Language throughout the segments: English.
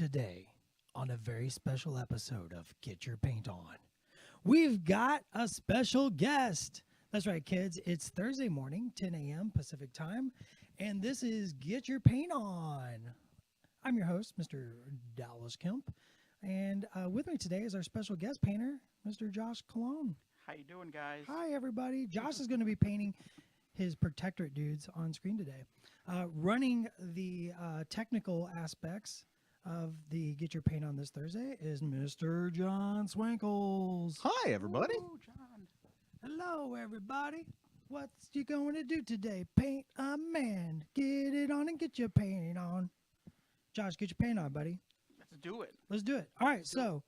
Today, on a very special episode of Get Your Paint On, we've got a special guest. That's right, kids. It's Thursday morning, 10 a.m. Pacific time, and this is Get Your Paint On. I'm your host, Mr. Dallas Kemp, and with me today is our special guest painter, Mr. Josh Cologne. How you doing, guys? Hi, everybody. Josh is going to be painting his protectorate dudes on screen today. Running the technical aspects of the Get Your Paint On this Thursday is Mr. John Swankles. Hi, everybody. Ooh, John. Hello, everybody. What's you going to do today? Paint a man. Get it on and get your paint on. Josh, get your paint on, buddy. Let's do it. Let's do it. All right, so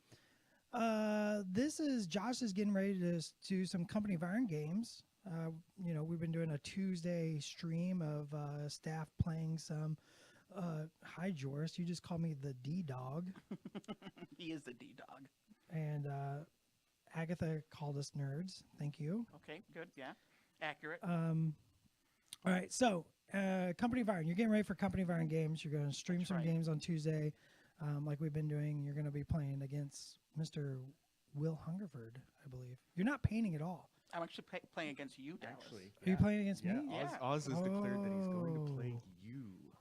this is Josh is getting ready to do some Company of Iron games. We've been doing a Tuesday stream of staff playing some. Hi, Joris. You just called me the D-Dog. He is the D-Dog. And Agatha called us nerds. Thank you. Okay, good. Yeah, accurate. All right, so Company of Iron. You're getting ready for Company of Iron games. You're going to stream That's some right. games on Tuesday, like we've been doing. You're going to be playing against Mr. Will Hungerford, I believe. You're not painting at all. I'm actually playing against you, Dallas. Actually, Are you playing against me? Yeah. Oz has declared that he's going to play Oh. you.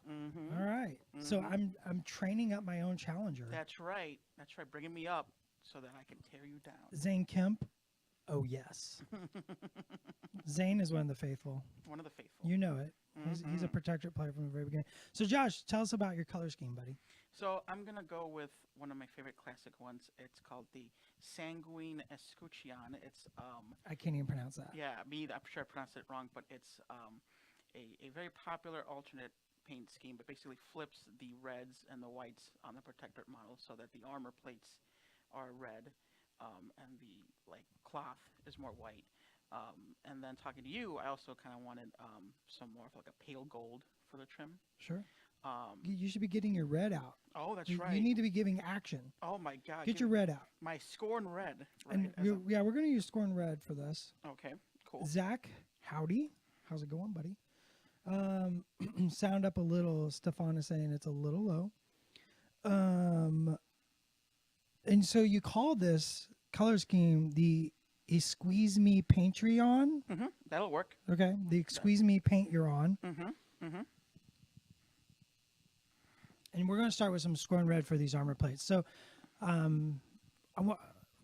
Mm-hmm. All right. So I'm training up my own challenger. That's right. That's right. Bringing me up so that I can tear you down. Zane Kemp. Oh, yes. Zane is one of the faithful. One of the faithful. You know it. He's a protectorate player from the very beginning. So, Josh, tell us about your color scheme, buddy. So I'm going to go with one of my favorite classic ones. It's called the Sanguine Escutcheon. It's, I can't even pronounce that. yeah, I'm sure I pronounced it wrong, but it's a very popular alternate paint scheme, but basically flips the reds and the whites on the protectorate model so that the armor plates are red and the cloth is more white. And then talking to you, I also kind of wanted some more of a pale gold for the trim. Sure. You should be getting your red out. Oh, that's You right. need to be giving action. Oh my God. Get your red out. My scorn red. Right? And yeah, we're going to use scorn red for this. Okay, cool. Zach, howdy. How's it going, buddy? Sound up a little. Stefan is saying it's a little low. And so you call this color scheme the Squeeze Me Patreon. Mm-hmm. That'll work. Okay, the Squeeze Me Paint You're On. Mm-hmm. Mm-hmm. And we're going to start with some scorn red for these armor plates. So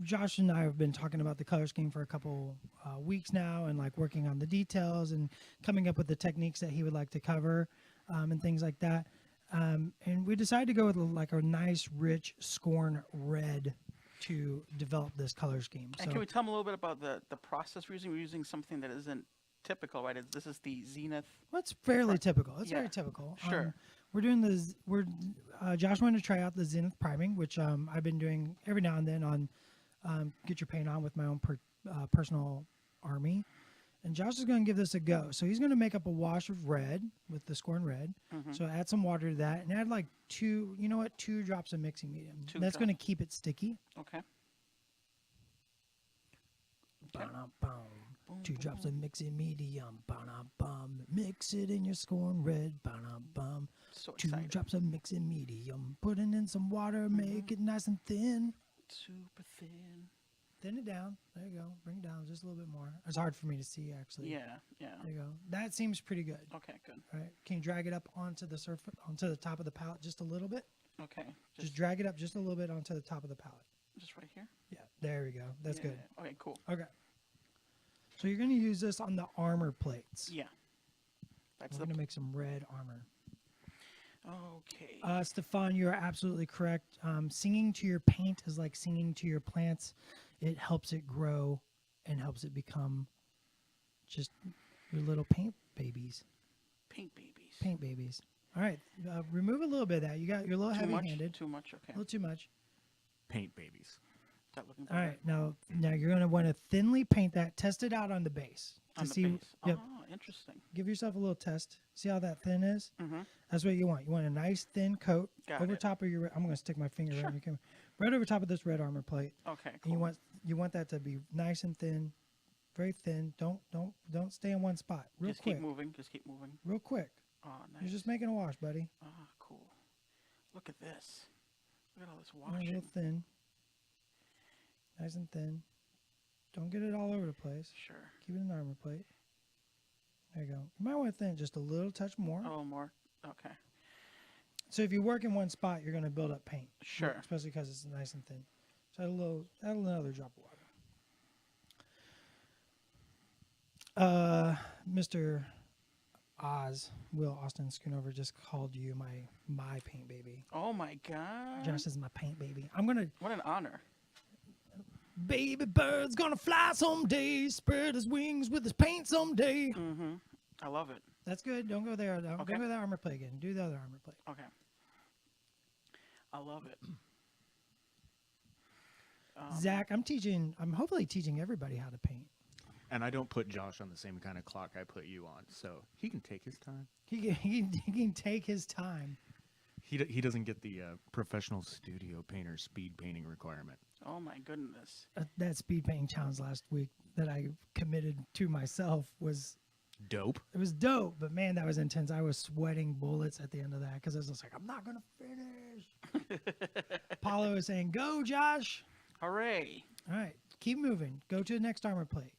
Josh and I have been talking about the color scheme for a couple weeks now and working on the details and coming up with the techniques that he would like to cover and things like that. And we decided to go with a nice, rich scorn red to develop this color scheme. And can we tell them a little bit about the process we're using? We're using something that isn't typical, right? This is the Zenith. Well, it's fairly typical. It's Yeah. very typical. Sure. We're doing this. Josh wanted to try out the Zenith priming, which I've been doing every now and then on Get Your Paint On with my own personal army. And Josh is going to give this a go. So he's going to make up a wash of red with the scorn red. Mm-hmm. So add some water to that and add 2 drops of mixing medium. That's going to keep it sticky. Okay. Ba-dum-bum. 2 drops of mixing medium. Ba-dum-bum. Mix it in your scorn red. Ba-dum-bum. So 2 excited. drops of mixing medium. Putting in some water. Make it nice and thin. Super thin. Thin it down. There you go. Bring it down just a little bit more. It's hard for me to see, actually. Yeah, yeah. There you go. That seems pretty good. Okay, good. All right. Can you drag it up onto the surface, onto the top of the palette just a little bit? Okay. Just drag it up just a little bit onto the top of the palette. Just right here? Yeah. There we go. That's Yeah, good. yeah. Okay, cool. Okay. So you're going to use this on the armor plates. Yeah. That's We're going to make some red armor. Okay. Stefan, you're absolutely correct. Singing to your paint is like singing to your plants. It helps it grow and helps it become just your little paint babies. Paint babies. Paint babies. All right. Remove a little bit of that. You're a little heavy-handed. Too much? A Okay. little too much. Paint babies. Is that looking All better? right. Now you're going to want to thinly paint that. Test it out on the base. On to the see. base. Yep. Oh, interesting. Give yourself a little test. See how that thin is? Mm-hmm. That's what you want. You want a nice thin coat Got over it. top of your. I'm going to stick my finger Sure. right in your camera. Right over top of this red armor plate. Okay, And cool. you want that to be nice and thin, very thin. Don't stay in one spot. Real Just quick. keep moving. Just keep moving. Real quick. Oh, nice. You're just making a wash, buddy. Ah, cool. Look at this. Look at all this A little washing. thin. Nice and thin. Don't get it all over the place. Sure. Keep it an armor plate. There you go. You might want to thin it just a little touch more. A little more. Okay. So if you work in one spot, you're going to build up paint. Sure. Especially because it's nice and thin. So add another drop of water. Mr. Oz, Will Austin Schoonover just called you my paint baby. Oh my God. Josh is my paint baby. I'm going to... What an honor. Baby bird's gonna fly someday, spread his wings with his paint someday. Mm-hmm. I love it. That's good. Don't go there. Don't Okay. go to the armor plate again. Do the other armor plate. Okay. I love it. Zach, I'm hopefully teaching everybody how to paint. And I don't put Josh on the same kind of clock I put you on, so he can take his time. He can take his time. He doesn't get the professional studio painter speed painting requirement. Oh my goodness. That speed painting challenge last week that I committed to myself was Dope. it was dope, but man, that was intense. I was sweating bullets at the end of that because I was just like, I'm not gonna finish. Paulo is saying, "Go, Josh." Hooray. All right, keep moving. Go to the next armor plate.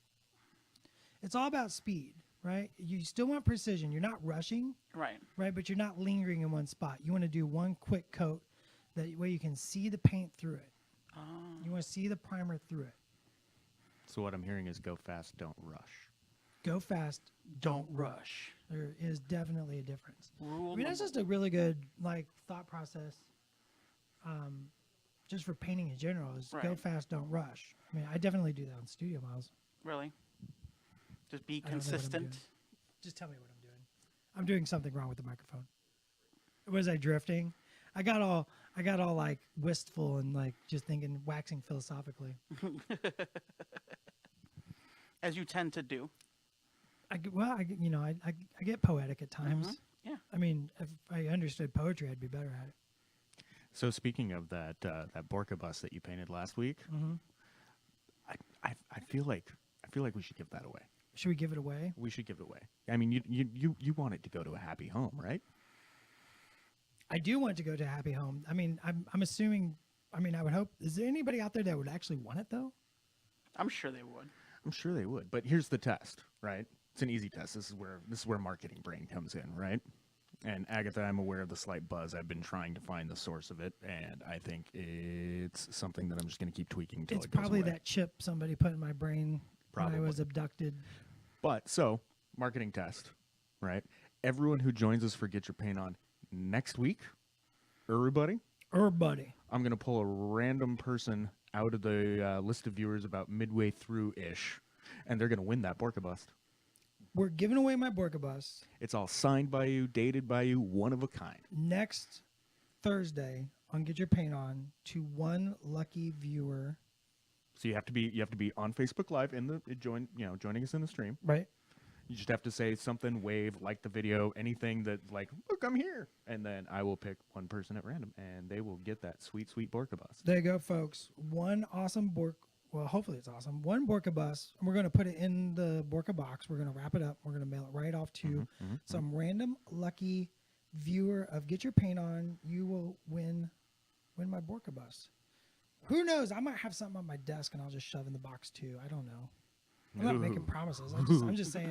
It's all about speed, right? You still want precision. You're not rushing, Right. right? But you're not lingering in one spot. You want to do one quick coat that way you can see the paint through it. Oh. You want to see the primer through it. So what I'm hearing is go fast, don't rush. Go fast. Don't rush. There is definitely a difference. Rule I mean, that's number- just a really good thought process. Just for painting in general is go Right. fast, don't rush. I mean, I definitely do that on studio models. Really? Just be I don't know what I'm consistent. doing. Just tell me what I'm doing. I'm doing something wrong with the microphone. Was I drifting? I got all like wistful and like just thinking, waxing philosophically. As you tend to do. I get poetic at times. Yeah. I mean, if I understood poetry, I'd be better at it. So speaking of that Borka bus that you painted last week, Mm-hmm. I feel like we should give that away. Should we give it away? We should give it away. I mean, you want it to go to a happy home, right? I do want to go to a happy home. I mean, I'm assuming. I mean, I would hope. Is there anybody out there that would actually want it though? I'm sure they would. I'm sure they would. But here's the test, right? It's an easy test. This is where marketing brain comes in, right? And Agatha, I'm aware of the slight buzz. I've been trying to find the source of it, and I think it's something that I'm just going to keep tweaking until It's it goes probably away. that chip somebody put in my brain when I was Probably. abducted. But so, marketing test, right? Everyone who joins us for Get Your Paint On next week, everybody, Buddy. I'm going to pull a random person out of the list of viewers about midway through-ish, and they're going to win that Borka bust. We're giving away my Borka bus It's all signed by you, dated by you, one of a kind. next Thursday on Get Your Paint On to one lucky viewer. So you have to be on Facebook Live joining us in the stream. Right. You just have to say something, wave, like the video, anything that like, look, I'm here, and then I will pick one person at random, and they will get that sweet, sweet Borka bus. There you go, folks. One awesome well, hopefully it's awesome. One Borka bus. And we're going to put it in the Borka box. We're going to wrap it up. We're going to mail it right off to some random lucky viewer of Get Your Paint On. You will win my Borka bus. Who knows? I might have something on my desk and I'll just shove in the box too. I don't know. I'm not making promises. I'm just saying.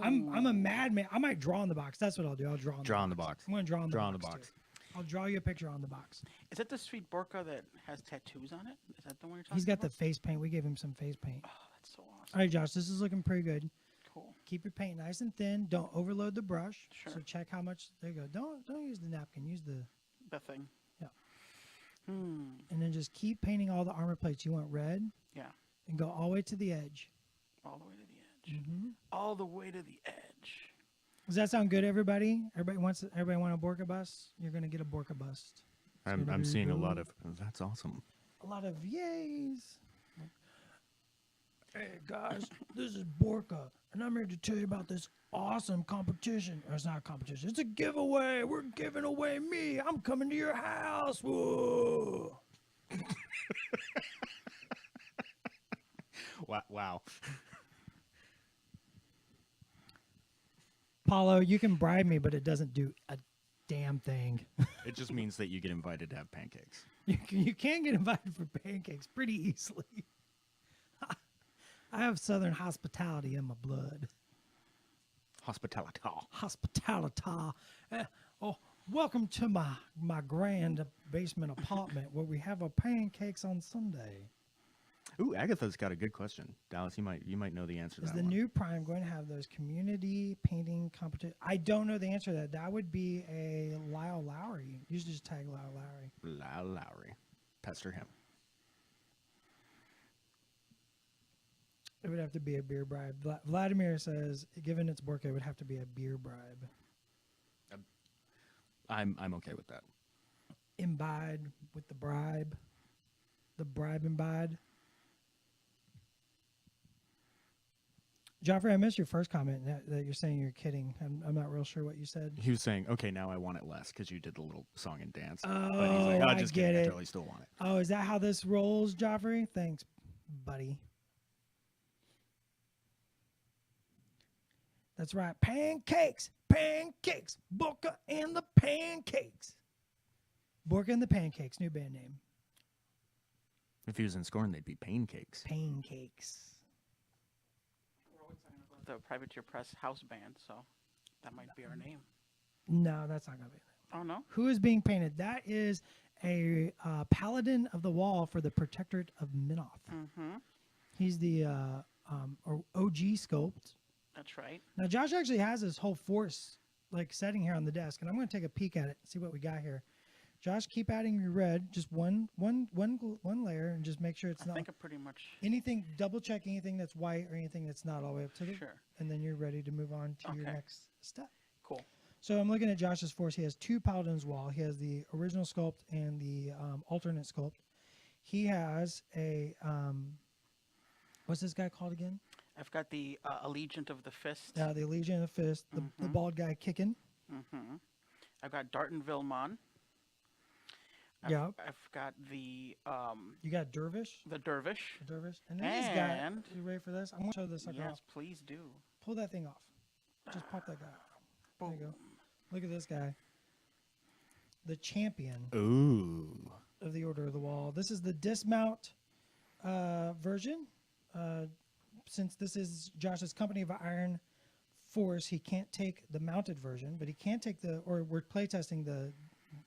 I'm a madman. I might draw on the box. That's what I'll do. I'll draw on Draw the on the box. box. I'm going to draw on the Draw box. on the box. too. I'll draw you a picture on the box. Is that the sweet Borka that has tattoos on it? Is that the one you're talking He's got the about? face paint. We gave him some face paint. Oh, that's so awesome. All right, Josh, this is looking pretty good. Cool. Keep your paint nice and thin. Don't overload the brush. Sure. So check how much. There you go. Don't use the napkin. Use the. The thing. Yeah. Hmm. And then just keep painting all the armor plates. You want red, Yeah. and go all the way to the edge. All the way to the edge. Mm-hmm. All the way to the edge. Does that sound good, everybody? Everybody want a Borka bust? You're gonna get a Borka bust. I'm seeing a lot of, that's awesome. A lot of yays. Hey guys, this is Borka, and I'm here to tell you about this awesome competition. Or it's not a competition; it's a giveaway. We're giving away me. I'm coming to your house. Whoa! Wow. Paulo, you can bribe me, but it doesn't do a damn thing. It just means that you get invited to have pancakes. You can get invited for pancakes pretty easily. I have Southern hospitality in my blood. Hospitality. Hospitality. Oh, welcome to my grand basement apartment where we have our pancakes on Sunday. Ooh, Agatha's got a good question. Dallas, you might know the answer to Is that the one. new Prime going to have those community painting competition? I don't know the answer to that. That would be a Lyle Lowry. You should just tag Lyle Lowry. Lyle Lowry. Pester him. It would have to be a beer bribe. Vladimir says, given its birthday, it would have to be a beer bribe. I'm okay with that. Imbibe with the bribe. The bribe imbibe. Joffrey, I missed your first comment that you're saying you're kidding. I'm not real sure what you said. He was saying, okay, now I want it less because you did the little song and dance. Oh, but he's like, I just get kidding. I it. totally still want it. Oh, is that how this rolls, Joffrey? Thanks, buddy. That's right. Pancakes. Pancakes. Borka and the Pancakes. Borka and the Pancakes. New band name. If he was in Scorn, they'd be pancakes. Pancakes. We're always talking about the Privateer Press house band, so that might be our name. No, that's not going to be it. Oh, no? Who is being painted? That is a Paladin of the Wall for the Protectorate of Minoth. Mm-hmm. He's the OG sculpt. That's right. Now, Josh actually has his whole force like setting here on the desk, and I'm going to take a peek at it, see what we got here. Josh, keep adding your red, just one layer, and just make sure it's I not think it pretty much. anything. Double check anything that's white or anything that's not all the way up to the. Sure. And then you're ready to move on to your Okay. next step. Cool. So I'm looking at Josh's force. He has two Paladin's Wall. He has the original sculpt and the alternate sculpt. He has a what's this guy called again? I've got the Allegiant of the Fist. The Legion of the Fist, the bald guy kicking. Mm-hmm. I've got Darton Vilmon. Yeah. I've got the You got Dervish. Dervish. The Dervish. And then this guy. And- You ready for this? I'm going to show this sucker Yes, off. please do. Pull that thing off. Just pop that guy off. There you go. Boom. Look at this guy. The champion Ooh. of the Order of the Wall. This is the dismount version. Since this is Josh's Company of Iron Force, he can't take the mounted version, but he can take or we're playtesting the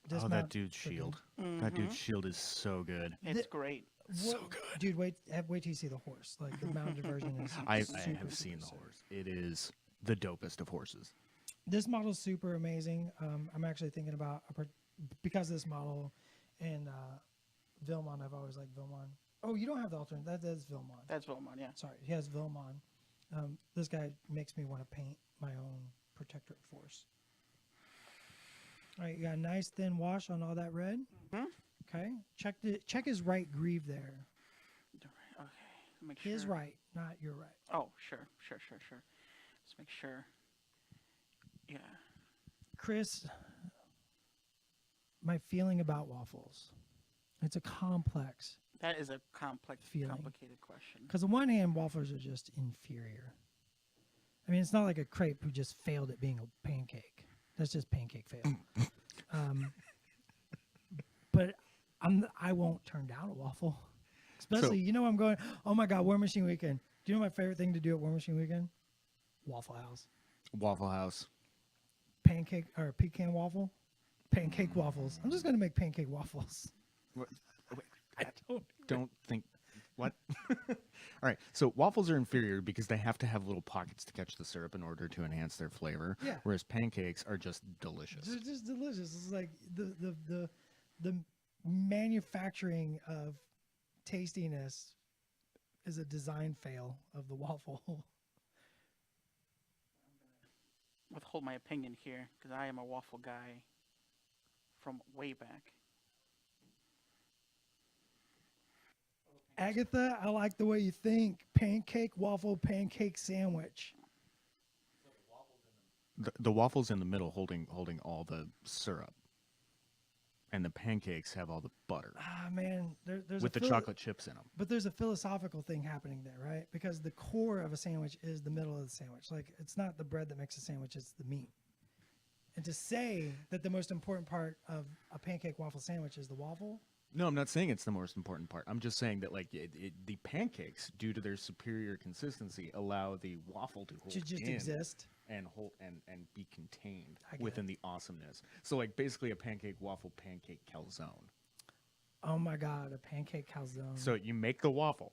dismount. Oh, that dude's version. shield. Mm-hmm. That dude's shield is so good. It's great. So good. Dude, wait till you see the horse. Like the mounted version is I super, have seen the sick. horse. It is the dopest of horses. This model is super amazing. I'm actually thinking about because of this model and Vilmon. I've always liked Vilmon. Oh, you don't have the alternate. That's Vilmon. That's Vilmon, yeah. Sorry, he has Vilmon. This guy makes me want to paint my own Protectorate Force. All right, you got a nice thin wash on all that red. Mhm. Okay, check his right greave there. Okay, make sure. His right, not your right. Oh, sure. Let's make sure. Yeah. Chris, my feeling about waffles. It's a complex. That is a complex, Feeling. complicated question. Because on one hand, waffles are just inferior. I mean, it's not like a crepe who just failed at being a pancake. That's just pancake fail. But I won't turn down a waffle. Especially, I'm going, oh my God, War Machine Weekend. Do you know my favorite thing to do at War Machine Weekend? Waffle House. Waffle House. Pancake or pecan waffle? Pancake waffles. I'm just going to make pancake waffles. What? I Don't think. What? All right. So waffles are inferior because they have to have little pockets to catch the syrup in order to enhance their flavor. Yeah. Whereas pancakes are just delicious. They're just delicious. It's like the manufacturing of tastiness is a design fail of the waffle. Withhold my opinion here because I am a waffle guy from way back. Agatha, I like the way you think. Pancake, waffle, pancake sandwich. The waffles in the middle holding all the syrup, and the pancakes have all the butter Ah, man, there's with the chocolate chips in them. But there's a philosophical thing happening there, right? Because the core of a sandwich is the middle of the sandwich. Like, it's not the bread that makes a sandwich; it's the meat. And to say that the most important part of a pancake waffle sandwich is the waffle, No, I'm not saying it's the most important part. I'm just saying that like the pancakes, due to their superior consistency, allow the waffle to hold should just in exist. and hold and be contained I get within the awesomeness. So like basically a pancake waffle pancake calzone. Oh my God, a pancake calzone. So you make the waffle,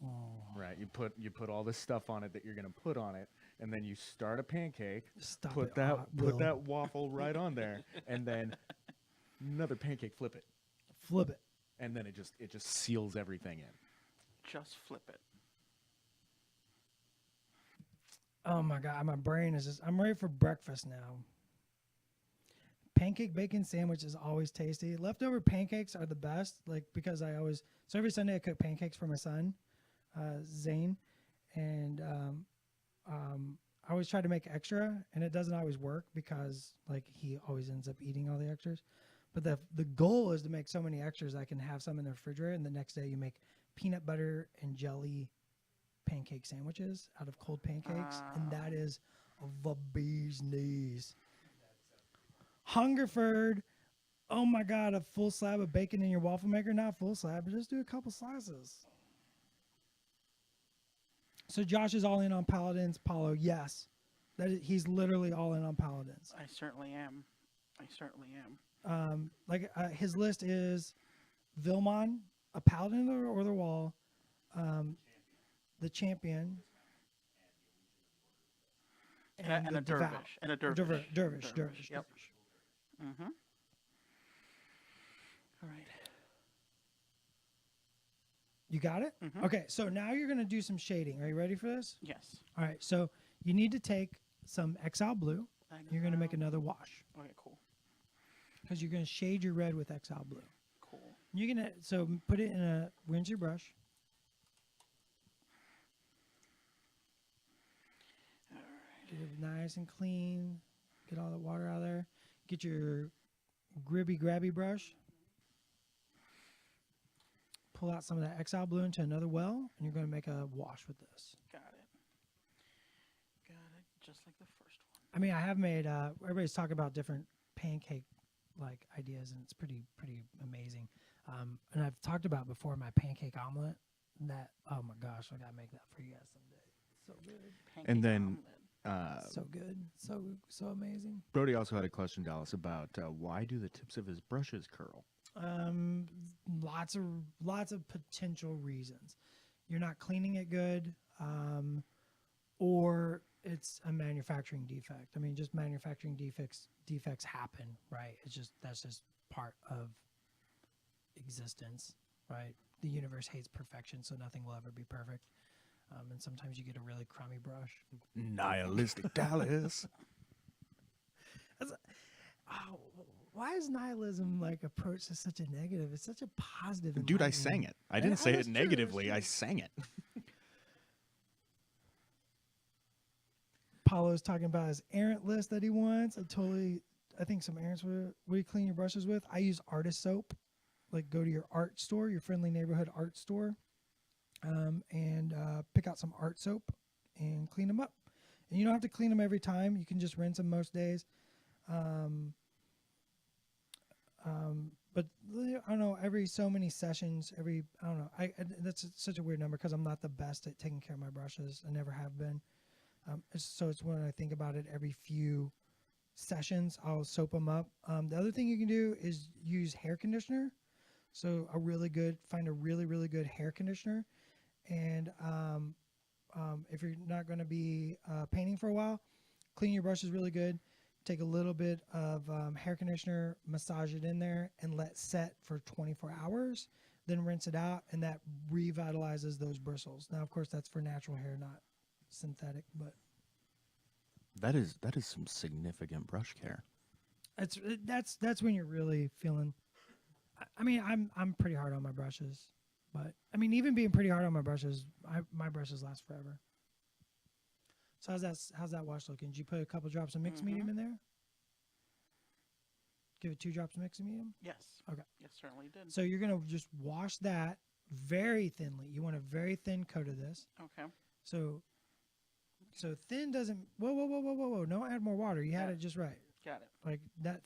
Oh. right? You put all this stuff on it that you're gonna put on it, and then you start a pancake. Stop put it, that Will. put that waffle right on there, and then another pancake, flip it, Flip it. and then it just seals everything in. Just flip it. Oh my God, my brain is just, I'm ready for breakfast now. Pancake bacon sandwich is always tasty. Leftover pancakes are the best, like because so every Sunday I cook pancakes for my son, Zane, and I always try to make extra, and it doesn't always work because like he always ends up eating all the extras. But the goal is to make so many extras I can have some in the refrigerator, and the next day you make peanut butter and jelly pancake sandwiches out of cold pancakes, and that is the bee's knees. Hungerford, oh my God, a full slab of bacon in your waffle maker? Not full slab, but just do a couple slices. So Josh is all in on Paladins. Paulo, yes. He's literally all in on Paladins. I certainly am. I certainly am. His list is Vilmon, a Paladin or the Wall, the Champion, And the a Devout. dervish. And a dervish. Dervish. Yep. Mm-hmm. All right. You got it? Mhm. Okay, so now you're going to do some shading. Are you ready for this? Yes. All right, so you need to take some Exile Blue. You're going to make another wash Okay, cool. because you're going to shade your red with Exile Blue. Cool. You're going to put it in a rinse your brush. All right. Get it nice and clean. Get all the water out of there. Get your grabby brush. Pull out some of that Exile Blue into another well, and you're going to make a wash with this. Got it. Got it. Just like the first one. I mean, I have made. Everybody's talking about different pancake like ideas, and it's pretty amazing. And I've talked about before my pancake omelet. That oh my gosh, I gotta make that for you guys someday. So good, Pancake then, omelet. so good, so amazing. Brody also had a question, Dallas, about why do the tips of his brushes curl? Lots of potential reasons. You're not cleaning it good, or it's a manufacturing defect. I mean, just manufacturing defects happen, right? That's just part of existence, right? The universe hates perfection, so nothing will ever be perfect. And sometimes you get a really crummy brush. Nihilistic Dallas. Oh, why is nihilism like approached as such a negative? It's such a positive. Dude, I sang it. I didn't say that's it true, negatively. that's I true. sang it. Paulo's talking about his errant list that he wants. I think some errants. What do you clean your brushes with? I use artist soap. Like go to your art store, your friendly neighborhood art store, and pick out some art soap and clean them up. And you don't have to clean them every time. You can just rinse them most days. But I don't know, every so many sessions, I don't know. That's such a weird number because I'm not the best at taking care of my brushes. I never have been. So it's when I think about it, every few sessions, I'll soap them up. The other thing you can do is use hair conditioner. So find a really, really good hair conditioner. And if you're not going to be painting for a while, clean your brushes really good. Take a little bit of hair conditioner, massage it in there, and let set for 24 hours. Then rinse it out, and that revitalizes those bristles. Now, of course, that's for natural hair, not synthetic. But That is some significant brush care. that's when you're really feeling. I mean, I'm pretty hard on my brushes, but I mean, even being pretty hard on my brushes, my brushes last forever. So how's that wash looking? Did you put a couple drops of mixed medium in there? Give it 2 drops of mixed medium? Yes. Okay. Yes, certainly did. So you're going to just wash that very thinly. You want a very thin coat of this. Okay. So thin doesn't... Whoa. Don't add more water. You had it just right. Got it. Like that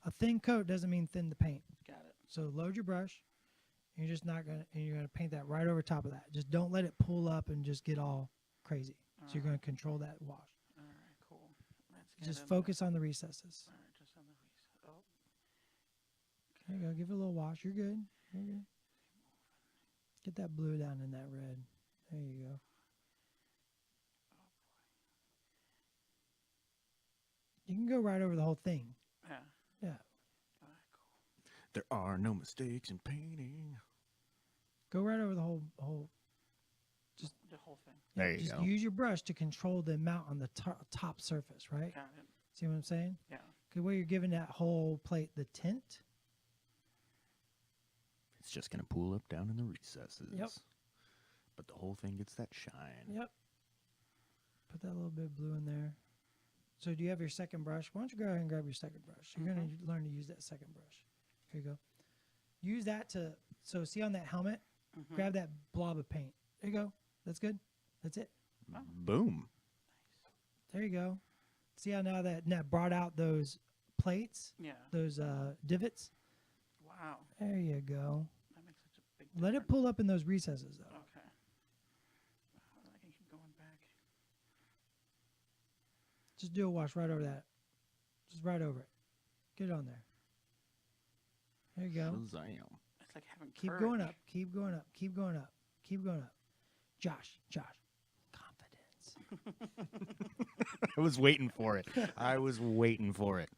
a thin coat doesn't mean thin the paint. Got it. So load your brush. And you're just not gonna, and you're gonna paint that right over top of that. Just don't let it pull up and just get all crazy. So you're gonna control that wash. All right, cool. Let's get Just in focus on the recesses. All right, just on the reset. Oh, There you go. Give it a little wash. You're good. You're good. Get that blue down in that red. There you go. You can go right over the whole thing. yeah. Yeah. All right, cool. There are no mistakes in painting. Go right over the whole. The whole thing. There you Just go. use your brush to control the amount on the top surface, right? Got it. See what I'm saying? Yeah. Okay, where you're giving that whole plate the tint. It's just gonna pool up down in the recesses. Yep. But the whole thing gets that shine. Yep. Put that little bit of blue in there. So do you have your second brush? Why don't you go ahead and grab your second brush? You're going to learn to use that second brush. Here you go. Use that to, so see on that helmet, grab that blob of paint. There you go. That's good. That's it. Boom. There you go. See how now that brought out those plates, Yeah. those divots? Wow. There you go. That makes such a big Let it difference. pull up in those recesses, though. Okay. I can keep going back. Just do a wash right over that. Just right over it. Get it on there. There you go. Shazam. It's like having Keep courage. going up. Keep going up. Keep going up. Keep going up. Josh. Confidence. I was waiting for it. I was waiting for it.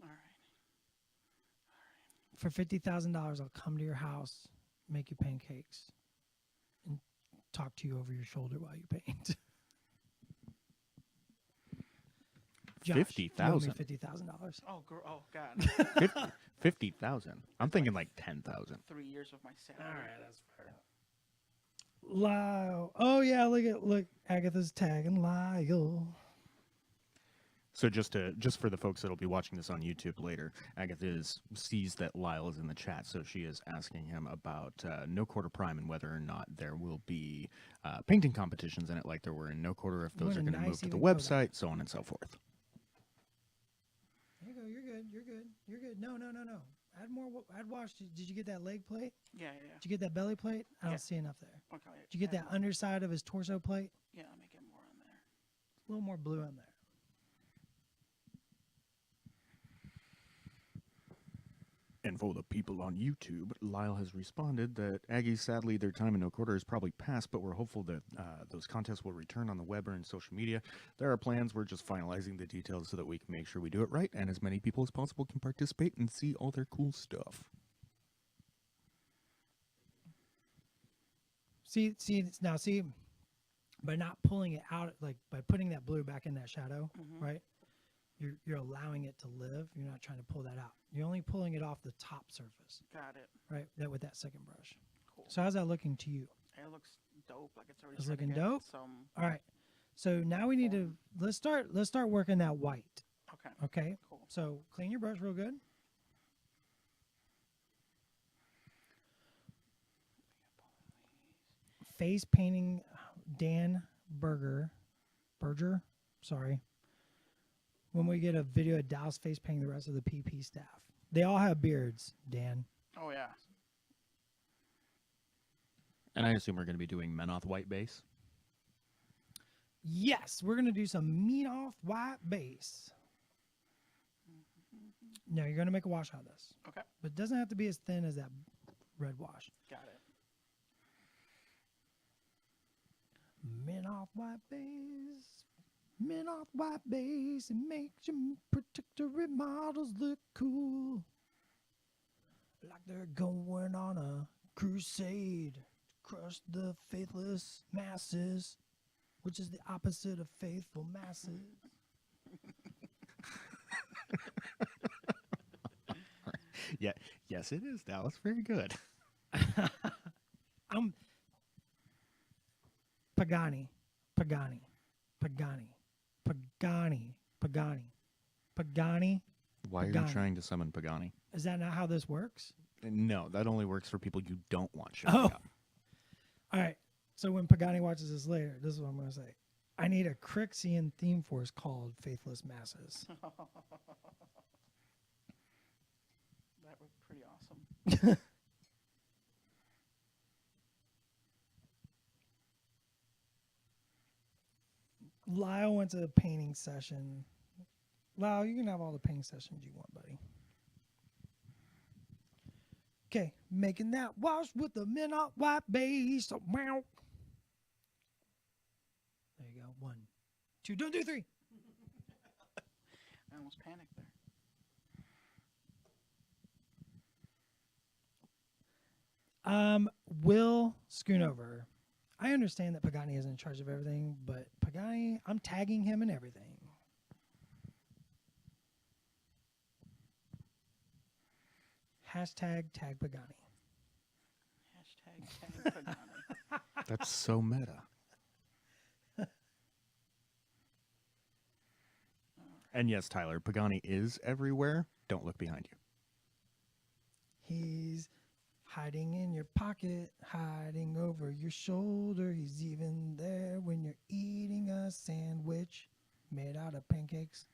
All right. For $50,000, I'll come to your house, make you pancakes, and talk to you over your shoulder while you paint. Josh, you owe me $50,000. $50,000. Oh, God. 50,000. I'm thinking like 10,000. 3 years of my salary. that's fair. Lyle. Oh yeah, look. Agatha's tagging Lyle. So just for the folks that'll be watching this on YouTube later, Agatha sees that Lyle is in the chat, so she is asking him about No Quarter Prime and whether or not there will be painting competitions in it, like there were in No Quarter, if those What are a going to nice move to the even color. website, so on and so forth. There you go. You're good. You're good. You're good. No. Add more. Add wash. Did you get that leg plate? Yeah. Did you get that belly plate? I don't Yeah. see enough there. Okay. Did you get add that more. underside of his torso plate? Yeah, let me get more on there. A little more blue on there. And for the people on YouTube, Lyle has responded that Aggies, sadly, their time in No Quarter is probably past, but we're hopeful that those contests will return on the web or in social media. There are plans. We're just finalizing the details so that we can make sure we do it right, and as many people as possible can participate and see all their cool stuff. See, by not pulling it out, like by putting that blue back in that shadow, right? You're allowing it to live. You're not trying to pull that out. You're only pulling it off the top surface, Got it. right? That with that second brush. Cool. So how's that looking to you? It looks dope. Like it's already It's starting to looking get dope? Some. All right. So now we need to let's start working that white. Okay. Okay. Cool. So clean your brush real good. Face painting Dan Berger. Sorry. When we get a video of Dallas face painting the rest of the PP staff. They all have beards, Dan. Oh yeah. And I assume we're going to be doing Menoth white base. Yes, we're gonna do some meat off white base. Now you're gonna make a wash out of this. Okay. But it doesn't have to be as thin as that red wash. Got it. Men off white base. Men off white base. It makes your protectorate models look cool. Like they're going on a crusade to crush the faithless masses, which is the opposite of faithful masses. Yeah, yes, it is, Dallas. Very good. I'm Pagani. Why are you Pagani. trying to summon Pagani? Is that not how this works? No, that only works for people you don't want showing Oh. up. All right. So when Pagani watches this later, this is what I'm going to say. I need a Crixian theme force called Faithless Masses. That was pretty awesome. Lyle went to a painting session. Lyle, you can have all the painting sessions you want, buddy. Okay, making that wash with the midnight white base. Wow. There you go. 1, 2, don't do 3. I almost panicked there. Will Schoonover. I understand that Pagani is in charge of everything, but Pagani, I'm tagging him in everything. Hashtag tag Pagani. Hashtag tag Pagani. That's so meta. And yes, Tyler, Pagani is everywhere. Don't look behind you. He's hiding in your pocket, hiding over your shoulder. He's even there when you're eating a sandwich made out of pancakes.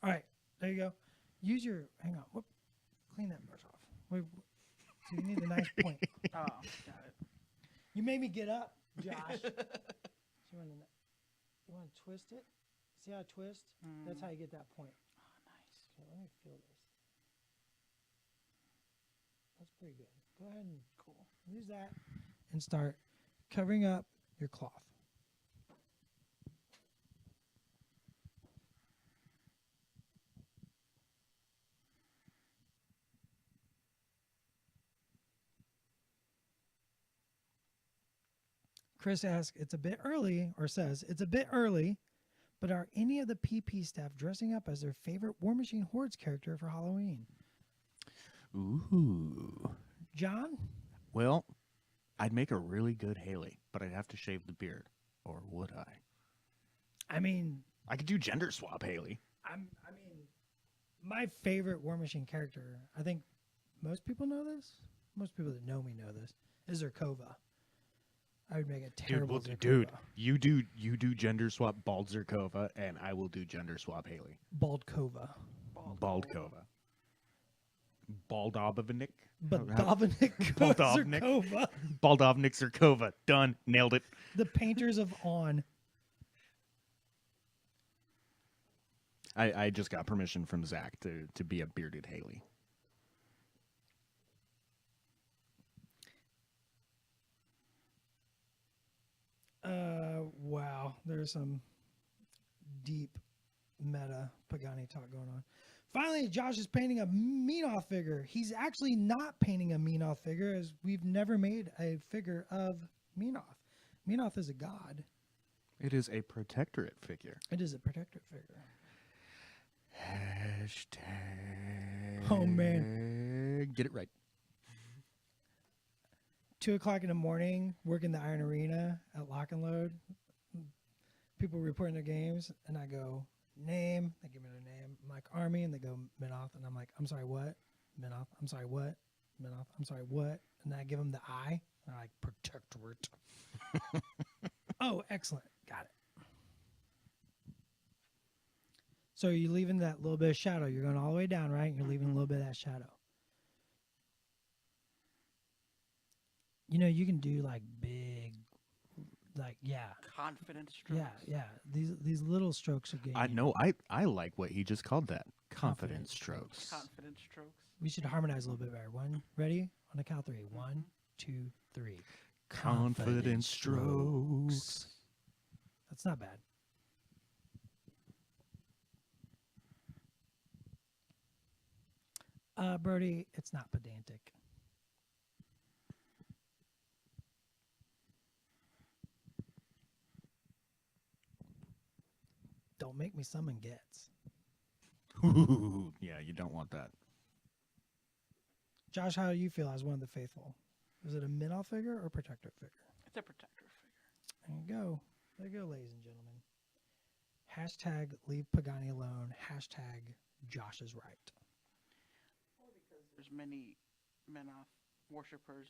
All right, there you go. Use your, hang on, whoop, clean that brush off. Wait, so you need a nice point. Oh, got it. You made me get up, Josh. So you want to twist it? See how I twist? That's how you get that point. Oh, nice. Okay, let me feel this. That's pretty good. Go ahead and use that and start covering up your cloth. Chris asks, it's a bit early, or says, it's a bit early, but are any of the PP staff dressing up as their favorite War Machine Hordes character for Halloween? Ooh. John? Well, I'd make a really good Haley, but I'd have to shave the beard. Or would I? I mean, I could do gender swap Haley. my favorite War Machine character, I think most people know this. Most people that know me know this, is Zerkova. I would make a terrible Zerkova. Dude, you do gender swap Bald Zerkova, and I will do gender swap Haley. Baldkova. Baldkova. Baldovnik. Baldovnik Baldovnik. Zerkova. Baldovnik Zerkova. Done. Nailed it. The painters of On. I just got permission from Zach to be a bearded Haley. Wow. There's some deep meta Pagani talk going on. Finally, Josh is painting a Menoth figure. He's actually not painting a Menoth figure, as we've never made a figure of Menoth. Menoth is a god. It is a protectorate figure. It is a protectorate figure. Hashtag. Oh, man. Get it right. 2:00 in the morning, working the Iron Arena at Lock and Load. People reporting their games, and I go, name. They give me their name. I'm like, Army, and they go, Menoth. And I'm like, I'm sorry, what? Menoth. I'm sorry, what? Menoth. I'm sorry, what? And I give them the I. And they're like, protectorate. Oh, excellent. Got it. So you're leaving that little bit of shadow. You're going all the way down, right? You're leaving a little bit of that shadow. You know, you can do like big, like, yeah. Confident strokes. Yeah. These little strokes are good. I know. I like what he just called that. Confidence strokes. Confident strokes. We should harmonize a little bit better. One, ready? On the count 3. 1, 2, 3. Confidence strokes. That's not bad. Brody, it's not pedantic. Don't make me summon Gets. Ooh, yeah, you don't want that. Josh, how do you feel as one of the faithful? Is it a Menoth figure or protector figure? It's a protector figure. There you go. There you go, ladies and gentlemen. Hashtag leave Pagani alone. Hashtag Josh is right. Because there's many Menoth worshippers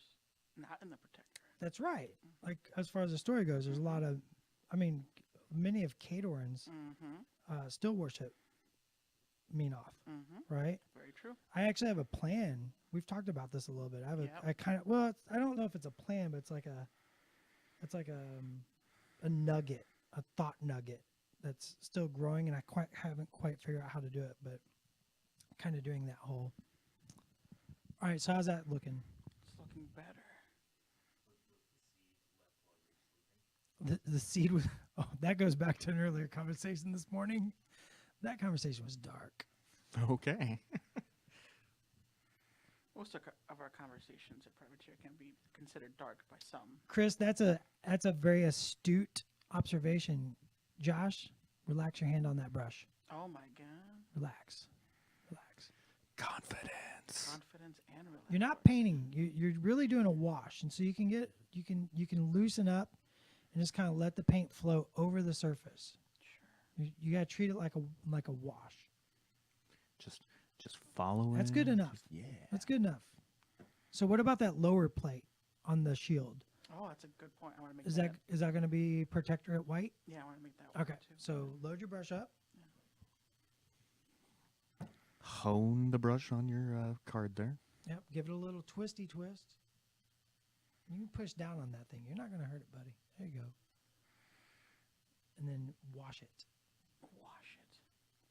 not in the protector. That's right. Like as far as the story goes, there's a lot of, I mean, many of Kadorans still worship Menoth, right? Very true. I actually have a plan. We've talked about this a little bit. I have Yep. I kind of, well, I don't know if it's a plan, but it's like a nugget, a thought nugget that's still growing, and I haven't quite figured out how to do it, but kind of doing that whole. All right, so how's that looking? It's looking better. The seed was. Oh, that goes back to an earlier conversation this morning. That conversation was dark. Okay. Most of our conversations at Private Chair can be considered dark by some. Chris, that's a very astute observation. Josh, relax your hand on that brush. Oh my God. Relax. Confidence. Confidence and relax. You're not painting. You're really doing a wash, and so you can loosen up and just kind of let the paint flow over the surface. Sure. You got to treat it like a wash. Just follow it. That's good enough. Yeah. That's good enough. So what about that lower plate on the shield? Oh, that's a good point. I want to make Is that going to be protectorate white? Yeah, I want to make that one Okay. too. So load your brush up. Hone the brush on your card there. Yep. Give it a little twisty twist. You can push down on that thing. You're not going to hurt it, buddy. There you go. And then wash it. Wash it.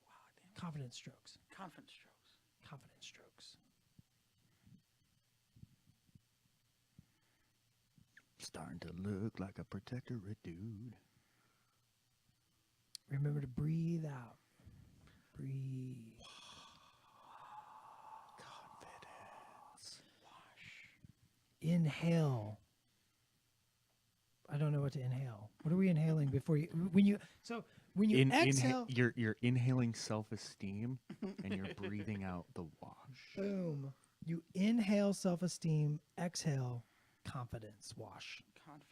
Wow, damn. Confidence strokes. Confidence strokes. Confidence strokes. Starting to look like a protectorate dude. Remember to breathe out. Breathe. Confidence. Inhale. I don't know what to inhale. What are we inhaling before you when you exhale? You're inhaling self-esteem and you're breathing out the wash. Boom. You inhale self-esteem, exhale confidence wash. Confidence.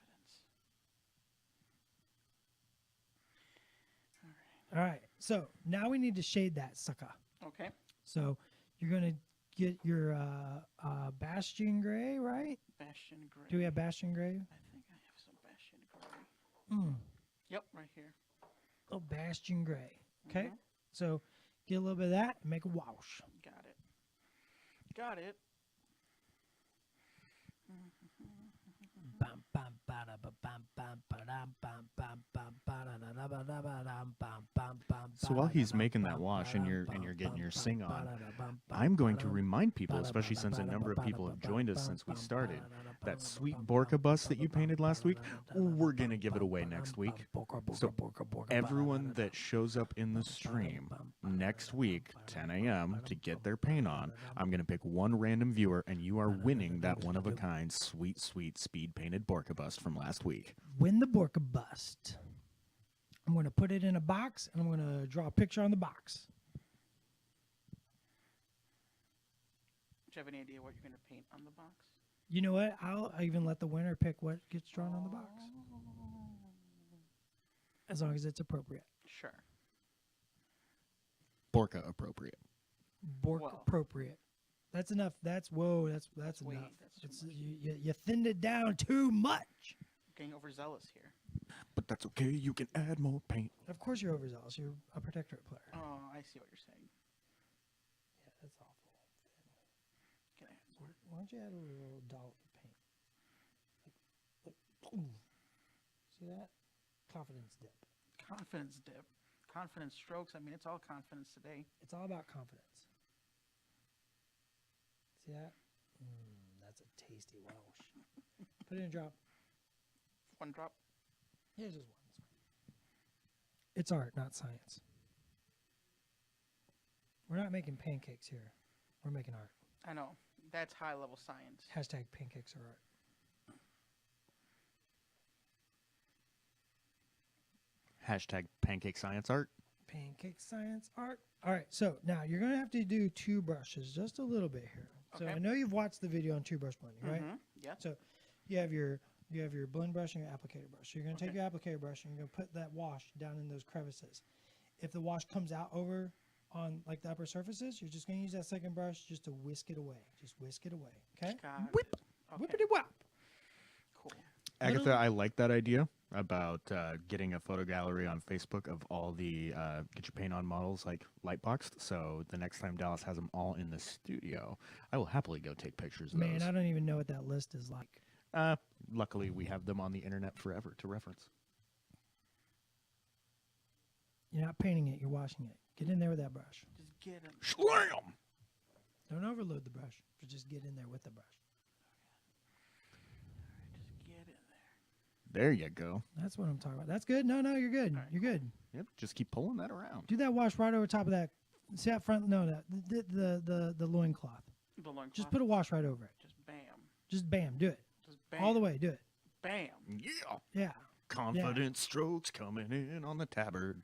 All right. So now we need to shade that sucker. Okay. So you're going to get your Bastion Gray, right? Bastion Gray. Do we have Bastion Gray? I think I have some Bastion Gray. Yep, right here. Oh, Bastion Gray. Okay. Mhm. So get a little bit of that and make a wash. Got it. Got it. Bam, bam, bada, ba, bam, bam, badam, bam, bam, bam, bada, da, da, ba, da, ba, dam, bam, bam, bam, So while bada, he's da, making bam, that wash and badam, you're bam, getting bam, your bam, sing on, bada, da, bam, I'm going to badam, remind people, bada, especially bada, since a bada, number of bada, people have bada, joined us bam, since we bam, started, bada, da, that bam, sweet bam, Borka bam, bust that you bam, painted last bam, week, bam, bam, we're going to bam, give it bam, away bam, next bam, week. borka, borka, So borka, borka, bada, everyone da, da, that shows up in the stream next week, 10 a.m., to get their paint on, I'm going to pick one random viewer, and you are winning that one-of-a-kind sweet, sweet speed-painted Borka bust from last week. win the Borka bust. I'm going to put it in a box, and I'm going to draw a picture on the box. Do you have any idea what you're going to paint on the box? You know what? I'll even let the winner pick what gets drawn on the box, as long as it's appropriate. Sure. Borka appropriate. Bork Well. appropriate. That's enough. That's whoa. That's way- enough. that's too It's, much. you thinned it down too much. Getting overzealous here. But that's okay. You can add more paint. Of course, you're overzealous. You're a protectorate player. Oh, I see what you're saying. Yeah, that's awful. Can I add So more? why don't you add a little dollop of paint? Ooh. See that? Confidence dip. Confidence dip. Confidence strokes. I mean, it's all confidence today. It's all about confidence. See that? That's a tasty Welsh. Put it in a drop. One drop. Yeah, just one. That's fine. It's art, not science. We're not making pancakes here. We're making art. I know. That's high level science. Hashtag pancakes are art. Hashtag pancake science art. Pancake science art. All right, so now you're going to have to do two brushes, just a little bit here. So Okay. I know you've watched the video on two brush blending, right? Mhm. Yeah. So you have your blend brush and your applicator brush. So you're going to take Okay. your applicator brush and you're going to put that wash down in those crevices. If the wash comes out over on like the upper surfaces, you're just going to use that second brush just to whisk it away. Just whisk it away. Okay? Got Whip. it. Okay. Whippity whop. Cool. Agatha, Literally- I like that idea about getting a photo gallery on Facebook of all the Get Your Paint On models, like light boxed. So the next time Dallas has them all in the studio, I will happily go take pictures of Man, those. I don't even know what that list is like. Luckily, we have them on the internet forever to reference. You're not painting it, you're washing it. Get in there with that brush. Just get him. Slam! Don't overload the brush, but just get in there with the brush. Just get in there. There you go. That's what I'm talking about. That's good. No, you're good. All right, You're good. Yep, just keep pulling that around. Do that wash right over top of that. See that front? No, the loincloth. The loincloth. Just put a wash right over it. Just bam. Just bam, do it. Just bam. All the way, do it. Bam. Yeah. Yeah. Confident strokes coming in on the tabard.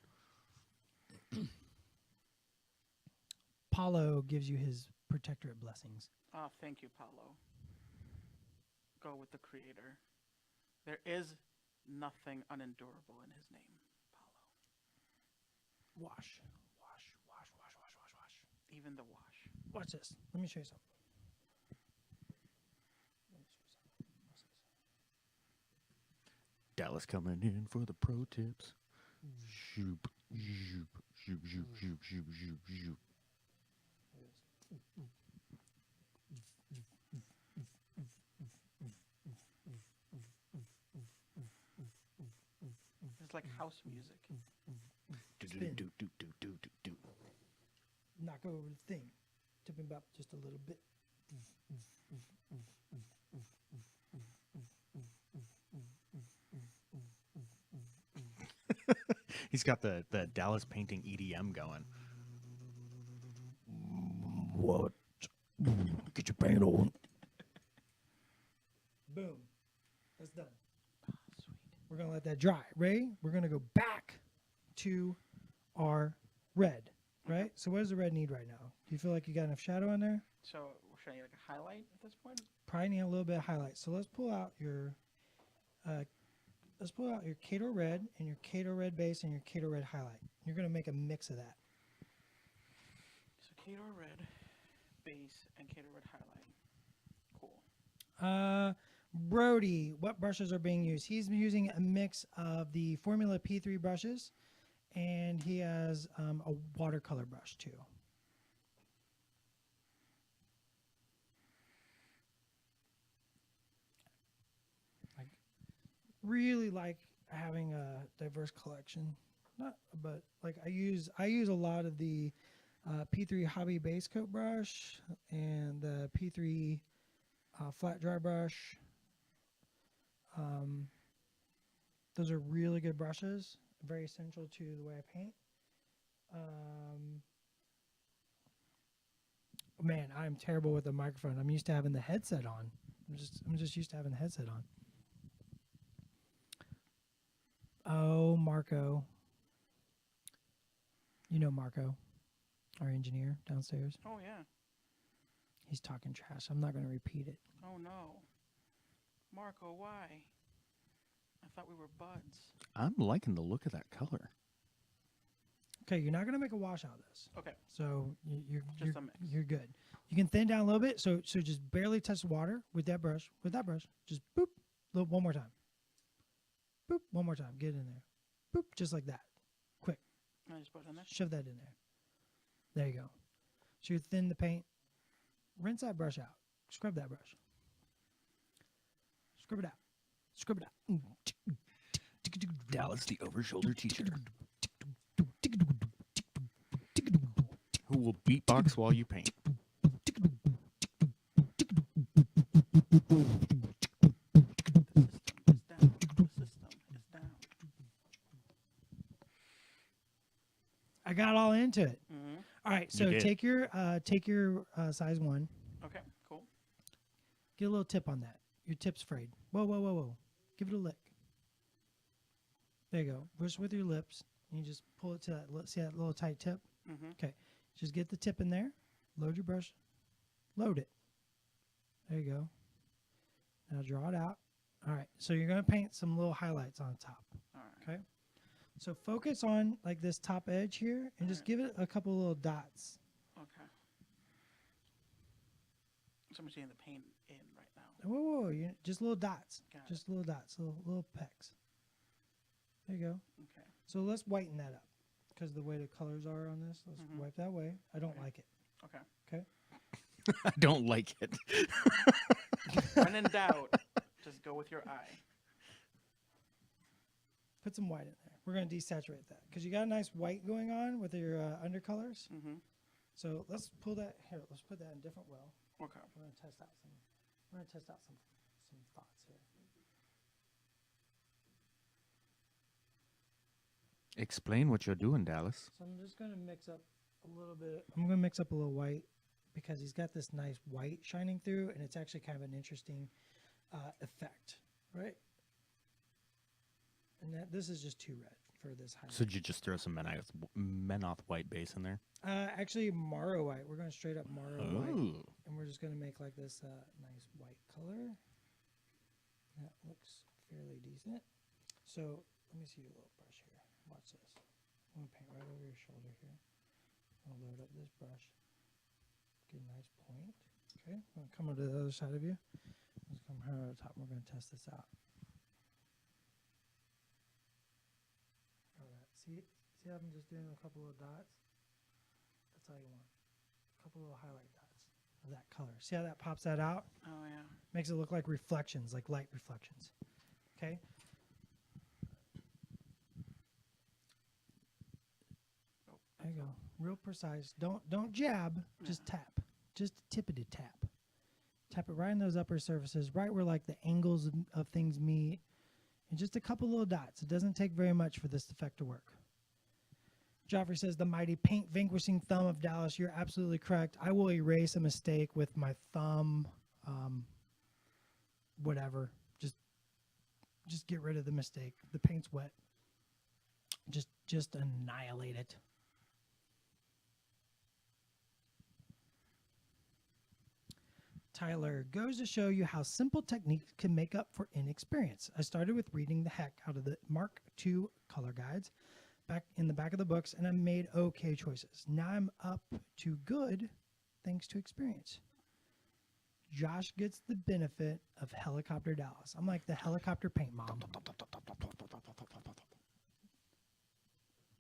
Paulo gives you his protectorate blessings. Oh, thank you, Paulo. Go with the creator. There is nothing unendurable in his name, Paulo. Wash. Wash, wash, wash, wash, wash, wash. Even the wash. Watch this. Let me show you something. Dallas coming in for the pro tips. Shoop, shoop, shoop, shoop, shoop, shoop, shoop, shoop. It's like house music. Do, do, do, do, do, do, do, do. Knock over the thing. Tip him up just a little bit. He's got the Dallas painting EDM going. What? Get your paint on. Boom. That's done. Sweet. We're going to let that dry. Ready? We're going to go back to our red, right? So what does the red need right now? Do you feel like you got enough shadow on there? So, should I need like a highlight at this point? Probably need a little bit of highlight. So let's pull out your Kato red and your Kato red base and your Kato red highlight. You're going to make a mix of that. So, Kato red base and Kato red highlight. Cool. Brody, what brushes are being used? He's using a mix of the Formula P3 brushes, and he has a watercolor brush too. I really like having a diverse collection. But like I use a lot of the P3 Hobby Base Coat brush and the P3 flat dry brush. Those are really good brushes, very essential to the way I paint. Man, I'm terrible with the microphone. I'm used to having the headset on. I'm just used to having the headset on. Oh, Marco. You know Marco, our engineer downstairs. Oh, yeah. He's talking trash. I'm not going to repeat it. Oh, no. Marco, why? I thought we were buds. I'm liking the look of that color. Okay, you're not going to make a wash out of this. Okay. So Just a mix. you're good. You can thin down a little bit. So just barely touch the water with that brush. With that brush, just boop. One more time. Boop. One more time. Get in there. Boop. Just like that. Quick. I just put it in there. Shove that in there. There you go. So you thin the paint. Rinse that brush out. Scrub that brush. Scrub it out. Scrub it out. Dallas, the over-shoulder teacher, who will beatbox while you paint. It's down. The system is down. I got all into it. Mm-hmm. All right, so did. take your size 1. Okay, cool. Get a little tip on that. Your tip's frayed. Whoa, whoa, whoa, whoa. Give it a lick. There you go. Push with your lips. And you just pull it to that. See that little tight tip? Mm-hmm. Okay. Just get the tip in there. Load your brush. Load it. There you go. Now draw it out. All right. So you're going to paint some little highlights on top. All right. Okay. So focus on like this top edge here and just give it a couple little dots. Okay. So I'm seeing the paint in right now. Whoa, just little dots. Got Just little dots, little pecks. There you go. Okay. So let's whiten that up because the way the colors are on this, let's wipe that way. I don't like it. Okay. Okay. I don't like it. When in doubt, just go with your eye. Put some white in there. We're going to desaturate that because you got a nice white going on with your undercolors. Mm-hmm. So let's pull that here. Let's put that in a different well. Okay. We're going to test out some. We're going to test out some thoughts here. Explain what you're doing, Dallas. So I'm just going to mix up a little bit. I'm going to mix up a little white because he's got this nice white shining through, and it's actually kind of an interesting effect, right? And this is just too red for this highlight. So did you just throw some Menoth white base in there? Actually, Morrow white. We're going to straight up Morrow white. Oh. And we're just going to make like this nice white color. That looks fairly decent. So let me see your little brush here. Watch this. I'm going to paint right over your shoulder here. I'll load up this brush. Get a nice point. Okay. I'm going to come over to the other side of you. Let's come here over the top. We're going to test this out. See how I'm just doing a couple of dots? That's all you want. A couple of highlight dots of that color. See how that pops that out? Oh, yeah. Makes it look like reflections, like light reflections. Okay? Oh, There you go. Real precise. Don't jab, just tap. Just tippity tap. Tap it right in those upper surfaces, right where like the angles of things meet. And just a couple little dots. It doesn't take very much for this effect to work. Joffrey says, the mighty paint vanquishing thumb of Dallas. You're absolutely correct. I will erase a mistake with my thumb. Whatever. Just get rid of the mistake. The paint's wet. Just annihilate it. Tyler, goes to show you how simple techniques can make up for inexperience. I started with reading the heck out of the Mark II color guides back in the back of the books, and I made okay choices. Now I'm up to good thanks to experience. Josh gets the benefit of Helicopter Dallas. I'm like the helicopter paint mom.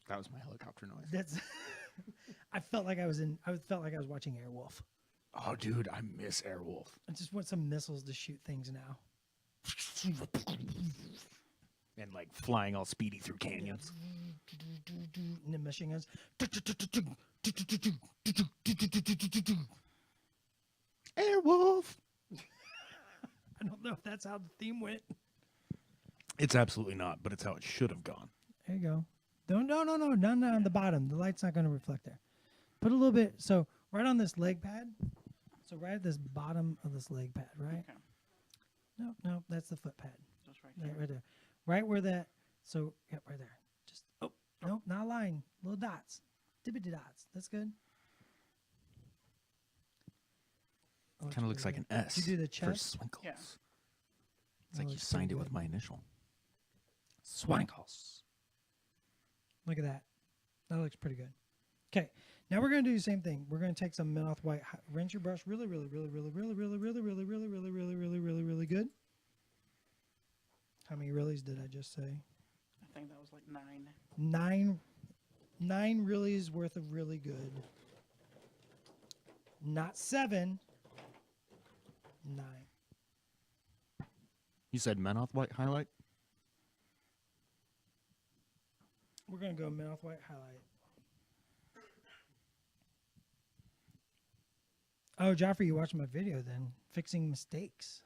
That was my helicopter noise. That's I felt like I was watching Airwolf. Oh, dude, I miss Airwolf. I just want some missiles to shoot things now. And like flying all speedy through canyons. And the machine guns. Airwolf. I don't know if that's how the theme went. It's absolutely not, but it's how it should have gone. There you go. No, none on the bottom. The light's not going to reflect there. Put a little bit. So right on this leg pad. So right at this bottom of this leg pad, right? Okay. No, that's the foot pad. Just right Right, here. right there. Right where that. So yep, right there. Just nope, not a line. Little dots, dippity dots. That's good. Kind of looks like an S Did you do the for chest? Swinkles. Yeah. It's That like you looks signed pretty it with good. my initial. Swankles. Look at that. That looks pretty good. Okay, now we're going to do the same thing. We're going to take some Menoth white, rinse your brush really good. How many reallys did I just say? I think that was like 9. Nine reallys worth of really good. Not 7. 9. You said Menoth white highlight? We're going to go Menoth white highlight. Oh, Joffrey, you watched my video then. Fixing mistakes.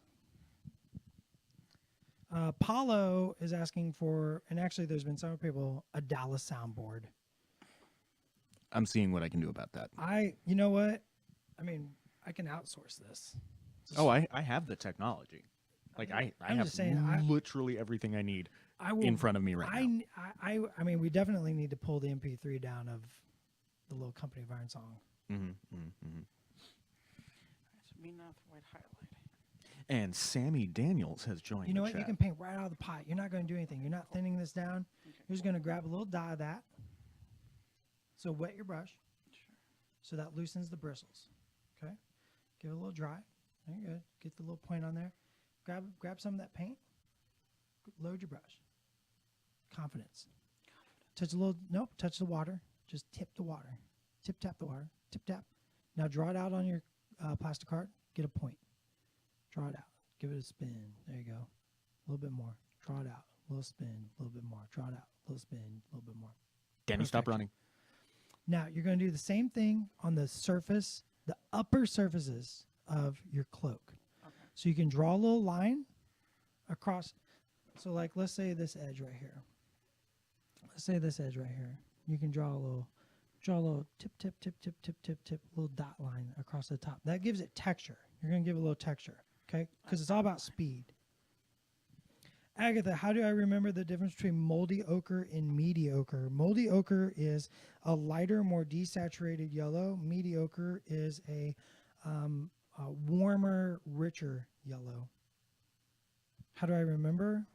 Paulo is asking for, and actually there's been some people, a Dallas soundboard. I'm seeing what I can do about that. You know what? I mean, I can outsource this. Oh, I have the technology. Like I I'm have just saying, literally everything I need I will, in front of me right now. I mean, we definitely need to pull the MP3 down of the little Company of Iron song. Mm-hmm, mm-hmm. It's Menoth white highlight. And Sammy Daniels has joined You know the what? chat. You can paint right out of the pot. You're not going to do anything. You're not thinning this down. Okay. You're just going to grab a little dye of that. So wet your brush. Sure. So that loosens the bristles. Okay? Give it a little dry. There you go. Get the little point on there. Grab some of that paint. Load your brush. Confidence. Touch a little, nope, touch the water. Just tip the water. Tip tap the water. Tip tap. Now draw it out on your plastic art. Get a point. Draw it out. Give it a spin. There you go. A little bit more. Draw it out. A little spin. A little bit more. Draw it out. A little spin. A little bit more. Danny, stop Perfection. running. Now you're going to do the same thing on the surface, the upper surfaces of your cloak. Okay. So you can draw a little line across. So like, let's say this edge right here. Let's say this edge right here. You can draw a little tip, tip, tip, tip, tip, tip, tip, little dot line across the top. That gives it texture. You're going to give it a little texture, okay? Because it's all about speed. Agatha, how do I remember the difference between moldy ochre and mediocre? Moldy ochre is a lighter, more desaturated yellow. Mediocre is a warmer, richer yellow. How do I remember?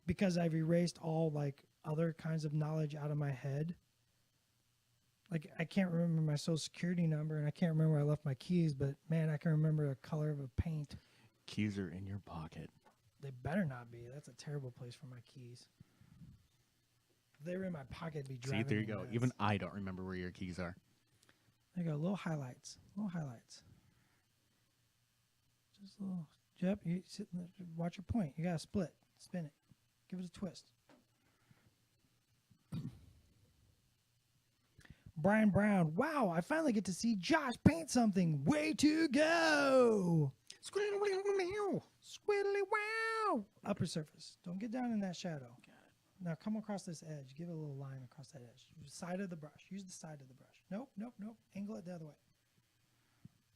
Because I've erased all like other kinds of knowledge out of my head. Like I can't remember my social security number and I can't remember where I left my keys, but man, I can remember the color of a paint. Keys are in your pocket. They better not be. That's a terrible place for my keys. If they were in my pocket, it'd be See, driving there you me go. nuts. Even I don't remember where your keys are. There you go. Little highlights. Little highlights. Just a little. Yep. You sit. Watch your point. You gotta split. Spin it. Give it a twist. Brian Brown. Wow! I finally get to see Josh paint something. Way to go! Squiddly wow! Upper surface. Don't get down in that shadow. Got it. Now come across this edge. Give it a little line across that edge. Side of the brush. Use the side of the brush. Nope, nope, nope. Angle it the other way.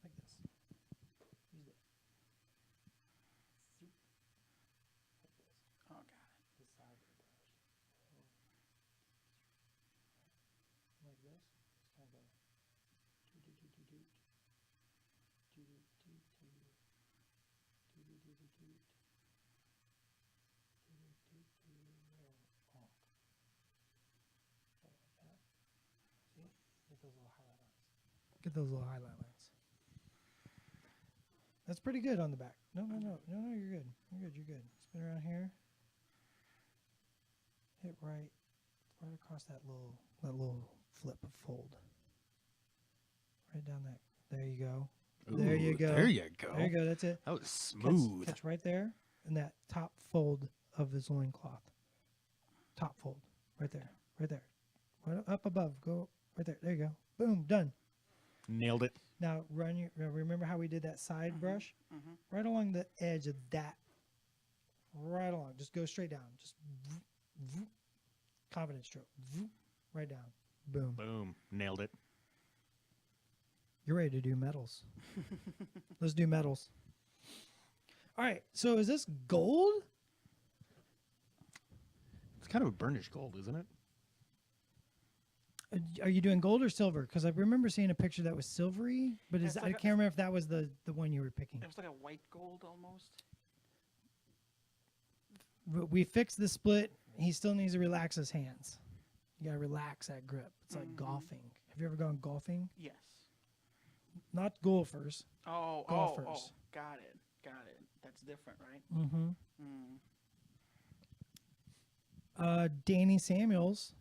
Like this. Use it. Oh, got it. The side of the brush. Like this. It's kind of a doot-doot-doot-doot-doot. Doot-doot-doot-doot. Doot-doot-doot-doot. Get those little highlight lines. That's pretty good on the back. No, you're good. You're good. Spin around here. Hit right across that little flip of fold. Right down that. There you go. There you Ooh, go. There you go. There you go. That's it. That was Catch- smooth. Catch right there in that top fold of his loincloth. Top fold. Right there. Right there. Right up above. Go right there. There you go. Boom. Done. Nailed it. Now remember how we did that side brush? Mm-hmm. Right along the edge of that. Right along. Just go straight down. Just confident stroke. Right down. Boom. Boom. Nailed it. You're ready to do metals. Let's do metals. All right. So is this gold? It's kind of a burnished gold, isn't it? Are you doing gold or silver? Because I remember seeing a picture that was silvery, but Yeah, is, it's I like a- can't remember if that was the one you were picking. It was like a white gold almost. We fixed the split. He still needs to relax his hands. You gotta relax that grip. It's like Mhm. golfing. Have you ever gone golfing? Yes. Not golfers. Oh, Golfers. got it. That's different, right? Mm-hmm. Mm. Danny Samuels,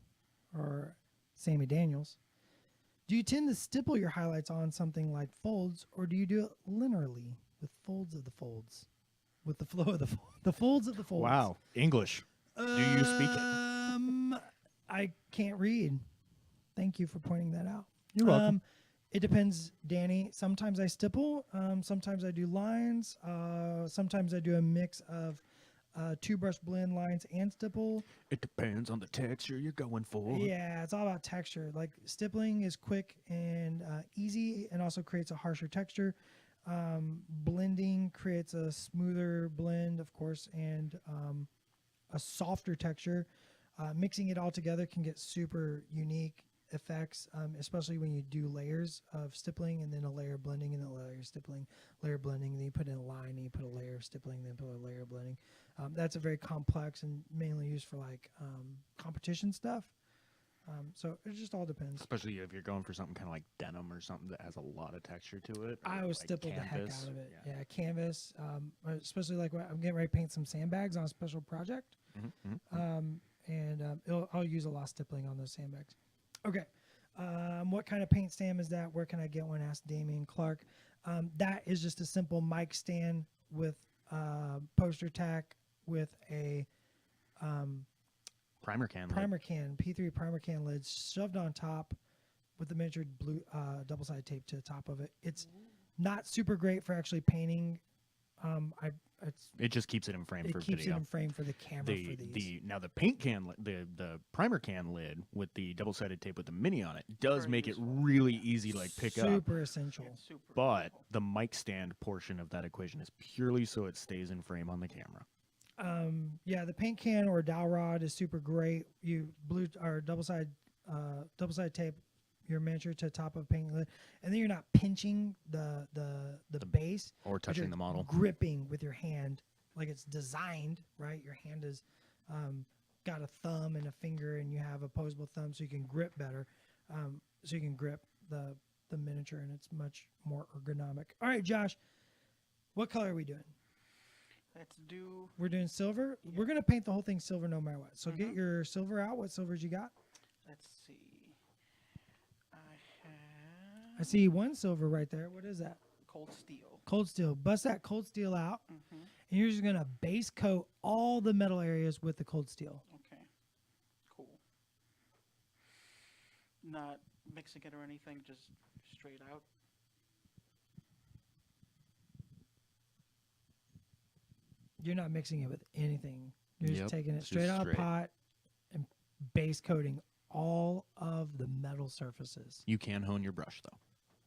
or Sammy Daniels. Do you tend to stipple your highlights on something like folds, or do you do it linearly with folds of the folds, with the flow of the folds of the folds? Wow. English. Do you speak it? I can't read. Thank you for pointing that out. You're welcome. It depends, Danny. Sometimes I stipple. Sometimes I do lines. Sometimes I do a mix of two brush blend lines and stipple. It depends on the texture you're going for. Yeah, it's all about texture. Like stippling is quick and easy and also creates a harsher texture. Blending creates a smoother blend, of course, and a softer texture. Mixing it all together can get super unique, effects, especially when you do layers of stippling and then a layer of blending and then a layer of stippling, layer of blending, and then you put in a line and you put a layer of stippling, then put a layer of blending. That's a very complex and mainly used for like competition stuff. So it just all depends. Especially if you're going for something kind of like denim or something that has a lot of texture to it. I or would like stipple the heck canvas. out of it. Yeah, canvas. Especially like when I'm getting ready to paint some sandbags on a special project. I'll use a lot of stippling on those sandbags. Okay. What kind of paint stand is that? Where can I get one? Asked Damian Clark. That is just a simple mic stand with poster tack with a Primer can. P3 primer can lid shoved on top with the miniature blue double-sided tape to the top of it. It's not super great for actually painting. It just keeps it in frame for It keeps video. it in frame for the camera for these. Now the paint can, the primer can lid with the double-sided tape with the mini on it does Very make useful, it really easy to like pick up. Super essential. It's super But useful. the mic stand portion of that equation is purely so it stays in frame on the camera. Yeah, the paint can or dowel rod is super great. You blue or double-sided tape your miniature to the top of paint lid, and then you're not pinching the base Or but touching you're the model. gripping with your hand like it's designed, right? Your hand is got a thumb and a finger, and you have opposable thumb, so you can grip better. So you can grip the miniature, and it's much more ergonomic. All right, Josh, what color are we doing? Let's do. We're doing silver. Yeah. We're gonna paint the whole thing silver no matter what. So get your silver out. What silvers you got? Let's see. I have I see one silver right there. What is that? cold steel. Cold steel. Bust that cold steel out, Mm-hmm. and you're just gonna base coat all the metal areas with the cold steel. Okay. Cool. Not mixing it or anything, just straight out. You're not mixing it with anything. You're Yep, just taking it it's straight just out of the straight. pot and base coating all of the metal surfaces. You can hone your brush though.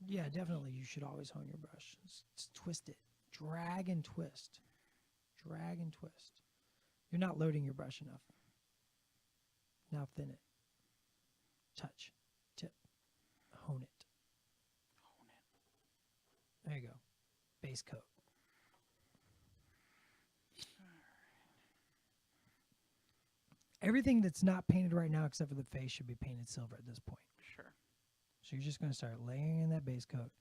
Yeah, definitely. You should always hone your brush. Just twist it. Drag and twist. Drag and twist. You're not loading your brush enough. Now thin it. Touch. Tip. Hone it. Hone it. There you go. Base coat. Everything that's not painted right now except for the face should be painted silver at this point. Sure. So you're just going to start layering in that base coat.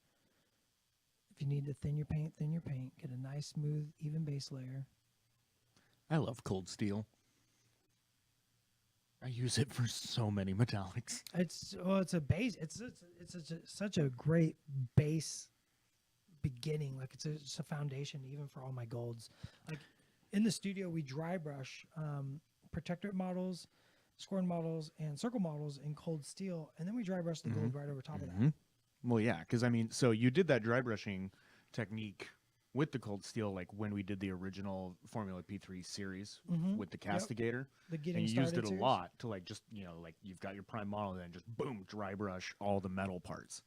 If you need to thin your paint, thin your paint. Get a nice, smooth, even base layer. I love cold steel. I use it for so many metallics. It's a base. It's such a great base beginning. Like it's a foundation even for all my golds. Like in the studio, we dry brush protectorate models, scorn models, and circle models in cold steel, and then we dry brush the gold right over top of that. Well, yeah, because I mean, so you did that dry brushing technique with the cold steel, like when we did the original Formula P3 series with the castigator. The getting And you used started it a series. lot to like just, like you've got your prime model and then just boom, dry brush all the metal parts.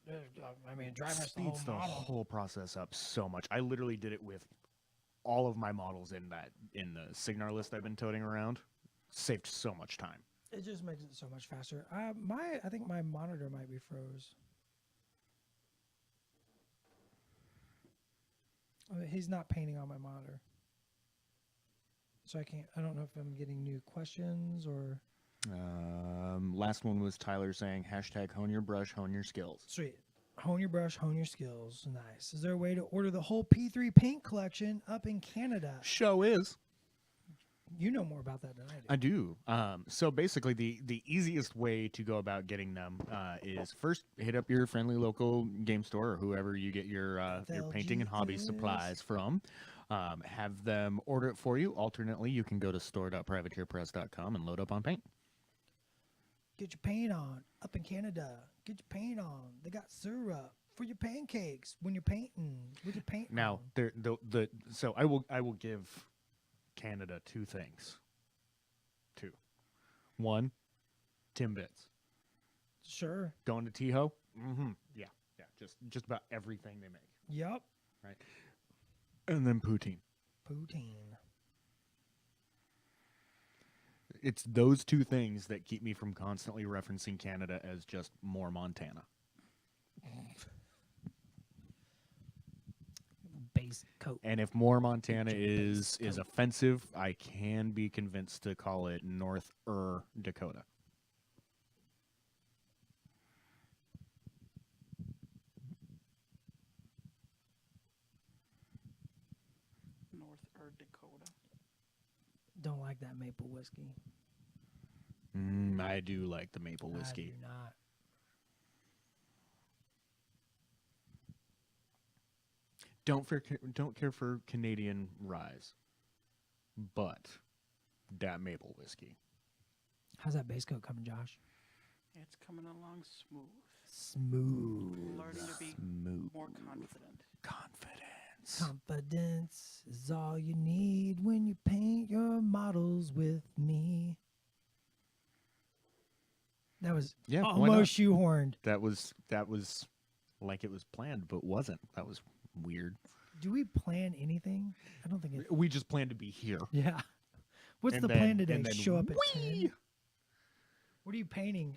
I mean, dry brush the whole Speeds the model. whole process up so much. I literally did it with all of my models in the Signar list I've been toting around. Saved so much time. It just makes it so much faster. I think my monitor might be froze. He's not painting on my monitor, so I can't. I don't know if I'm getting new questions or. Last one was Tyler saying hashtag hone your brush, hone your skills. Sweet. Hone your brush, hone your skills. Nice. Is there a way to order the whole P3 paint collection up in Canada? Show is. You know more about that than I do. I do. So basically, the easiest way to go about getting them is first hit up your friendly local game store or whoever you get your painting and hobby FLG supplies from. Have them order it for you. Alternately, you can go to store.privateerpress.com and load up on paint. Get your paint on up in Canada. Get your paint on. They got syrup for your pancakes when you're painting with your paint. Now, on. so I will give Canada two things. Two. One, Timbits. Sure. Going to Tiho? Mm-hmm. Yeah. Just about everything they make. Yep. Right. And then poutine. Poutine. It's those two things that keep me from constantly referencing Canada as just more Montana. Base coat. And if more Montana Get your is base coat. offensive, I can be convinced to call it North Dakota. North Dakota. Don't like that maple whiskey. I do like the maple whiskey. I do not. Don't care for Canadian ryes, but that maple whiskey. How's that base coat coming, Josh? It's coming along smooth. Smooth. Learning to be Smooth. more confident. Confidence. Confidence is all you need when you paint your models with me. That was Yeah, why almost shoehorned. That was like it was planned, but wasn't. That was weird. Do we plan anything? I don't think it. We just planned to be here. Yeah. What's And the then- plan today? and then Show up at whee! 10? What are you painting?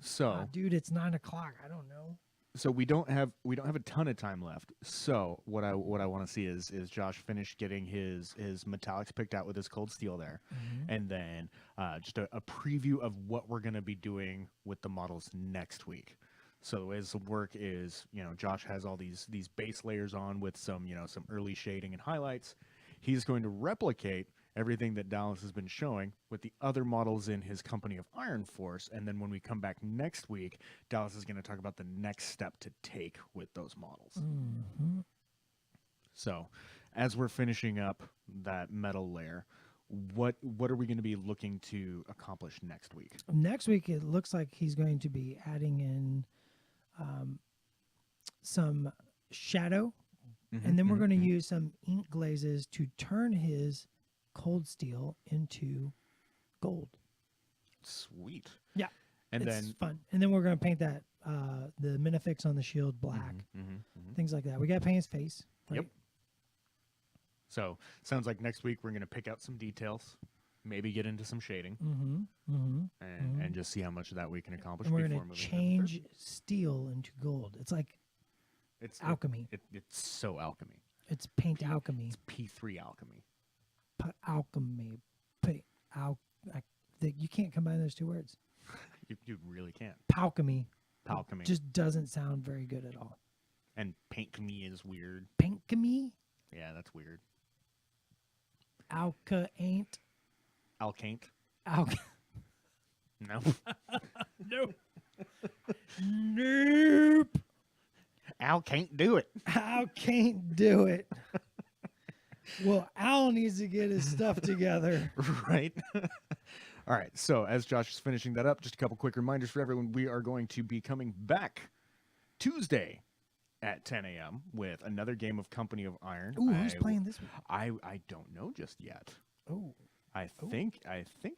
So Dude, it's 9 o'clock. I don't know. so we don't have a ton of time left. So what I want to see is Josh finish getting his metallics picked out with his cold steel there, and then just a preview of what we're gonna be doing with the models next week. So the way this will work is, Josh has all these base layers on with some early shading and highlights. He's going to replicate everything that Dallas has been showing with the other models in his company of Iron Force. And then when we come back next week, Dallas is going to talk about the next step to take with those models. So as we're finishing up that metal layer, what are we going to be looking to accomplish next week? Next week, it looks like he's going to be adding in some shadow, and then we're going to use some ink glazes to turn his cold steel into gold. Sweet. Yeah, And it's then fun. And then we're going to paint that the minifix on the shield black, things like that. We got to paint his face. Right? Yep. So sounds like next week we're going to pick out some details, maybe get into some shading, and just see how much of that we can accomplish. And we're before going to moving change steel into gold. It's like it's alchemy. It's so alchemy. It's paint alchemy. It's P3 alchemy. Alchemy. You can't combine those two words. You really can't. Palchemy Alchemy. just doesn't sound very good at all. And paintchemy is weird. Paintchemy? Yeah, that's weird. Alka ain't. Alkaint. Alka. No. Nope. Nope. Al can't do it. Al can't do it. Well, Al needs to get his stuff together. Right. All right. So as Josh is finishing that up, just a couple quick reminders for everyone. We are going to be coming back Tuesday at 10 a.m. with another game of Company of Iron. Ooh, who's playing this week? I don't know just yet. Oh. I think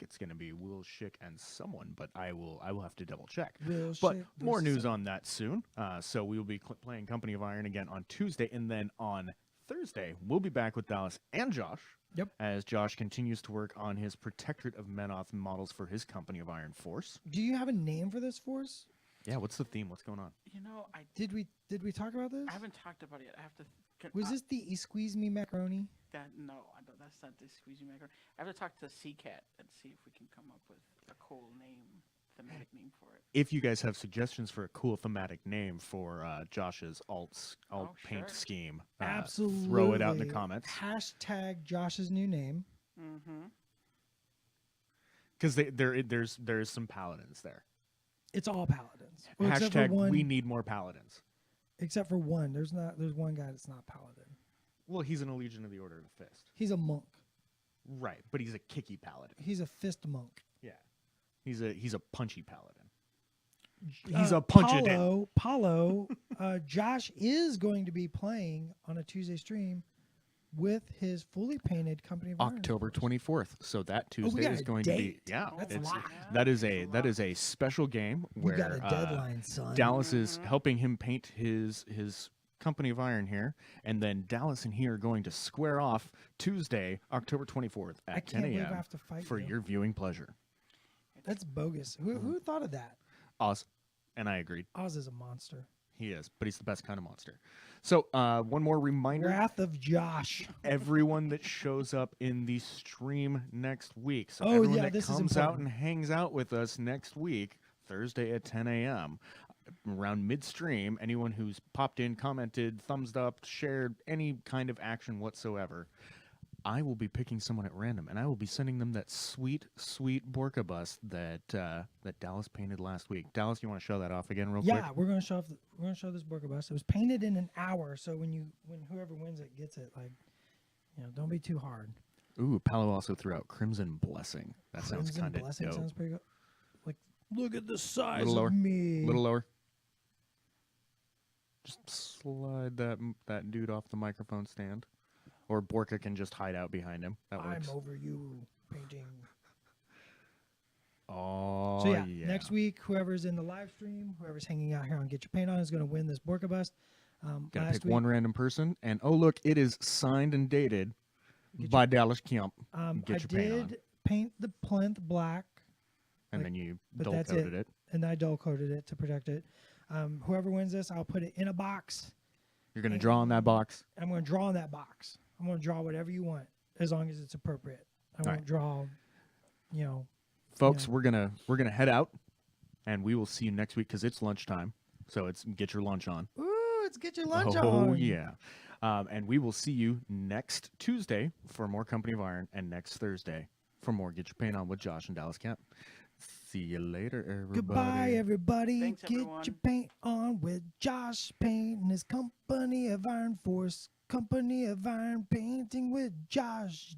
it's going to be Will Schick and someone, but I will have to double check. Will But Schick more versus news on that soon. So we will be playing Company of Iron again on Tuesday, and then on Thursday we'll be back with Dallas and Josh. Yep. As Josh continues to work on his Protectorate of Menoth models for his Company of Iron Force. Do you have a name for this force? Yeah. What's the theme? What's going on? Did we talk about this? I haven't talked about it yet. I have to. Was this the Squeeze Me Macaroni? No, that's not the Squeezy Maker. I have to talk to CCAT and see if we can come up with a cool name, thematic name for it. If you guys have suggestions for a cool thematic name for Josh's alt paint sure. scheme, Absolutely. throw it out in the comments. Hashtag Josh's new name. Mm-hmm. Because there's some paladins there. It's all paladins. Well, except for Hashtag one, we need more paladins. except for one. There's one guy that's not paladin. Well, he's an Allegiant of the Order of the Fist. He's a monk. Right, but he's a kicky paladin. He's a fist monk. Yeah. He's a punchy paladin. He's a punch-a-din. Paulo, Josh is going to be playing on a Tuesday stream with his fully painted Company of Iron October Force. 24th. So that Tuesday got is a going to be date. That's it's, live. that is a special game You where got a deadline, son. Dallas is helping him paint his Company of Iron here, and then Dallas and he are going to square off Tuesday, October 24th I at 10 can't believe I a.m. have to fight for you. your viewing pleasure. That's bogus. Who thought of that? Oz, and I agreed. Oz is a monster. He is, but he's the best kind of monster. So, one more reminder. Wrath of Josh. Everyone that shows up in the stream next week. So Oh, everyone yeah, that this is comes out important. and hangs out with us next week, Thursday at 10 a.m. around midstream, anyone who's popped in, commented, thumbs up, shared any kind of action whatsoever, I will be picking someone at random, and I will be sending them that sweet, sweet Borka bust that that Dallas painted last week. Dallas, you want to show that off again, real quick? Yeah, we're gonna show this Borka bust. It was painted in an hour, so when whoever wins it gets it. Like, don't be too hard. Ooh, Palo also threw out Crimson Blessing. That sounds Crimson kind of Blessing dope. sounds pretty good. Like, look at the size Little lower. of me. A little lower. Just slide that dude off the microphone stand. Or Borka can just hide out behind him. That works. I'm over you painting. Oh, So yeah, next week, whoever's in the live stream, whoever's hanging out here on Get Your Paint On is going to win this Borka bust. Gotta Last pick week, one random person. And oh, look, it is signed and dated by Dallas Kemp. I Get your paint on. did paint the plinth black, And like, then you but dull that's coated it. and I dull coated it to protect it. Whoever wins this, I'll put it in a box. You're going to draw on that box. I'm going to draw in that box. I'm going to draw whatever you want, as long as it's appropriate. I won't right. draw, Folks, Yeah. we're gonna head out, and we will see you next week because it's lunchtime. So it's get your lunch on. Ooh, let's get your lunch Oh on. yeah, and we will see you next Tuesday for more Company of Iron, and next Thursday for more Get Your Paint On with Josh and Dallas Camp. See you later, everybody. Goodbye, everybody. Thanks, Get everyone. your paint on with Josh Paint and his Company of Iron Force. Company of Iron Painting with Josh.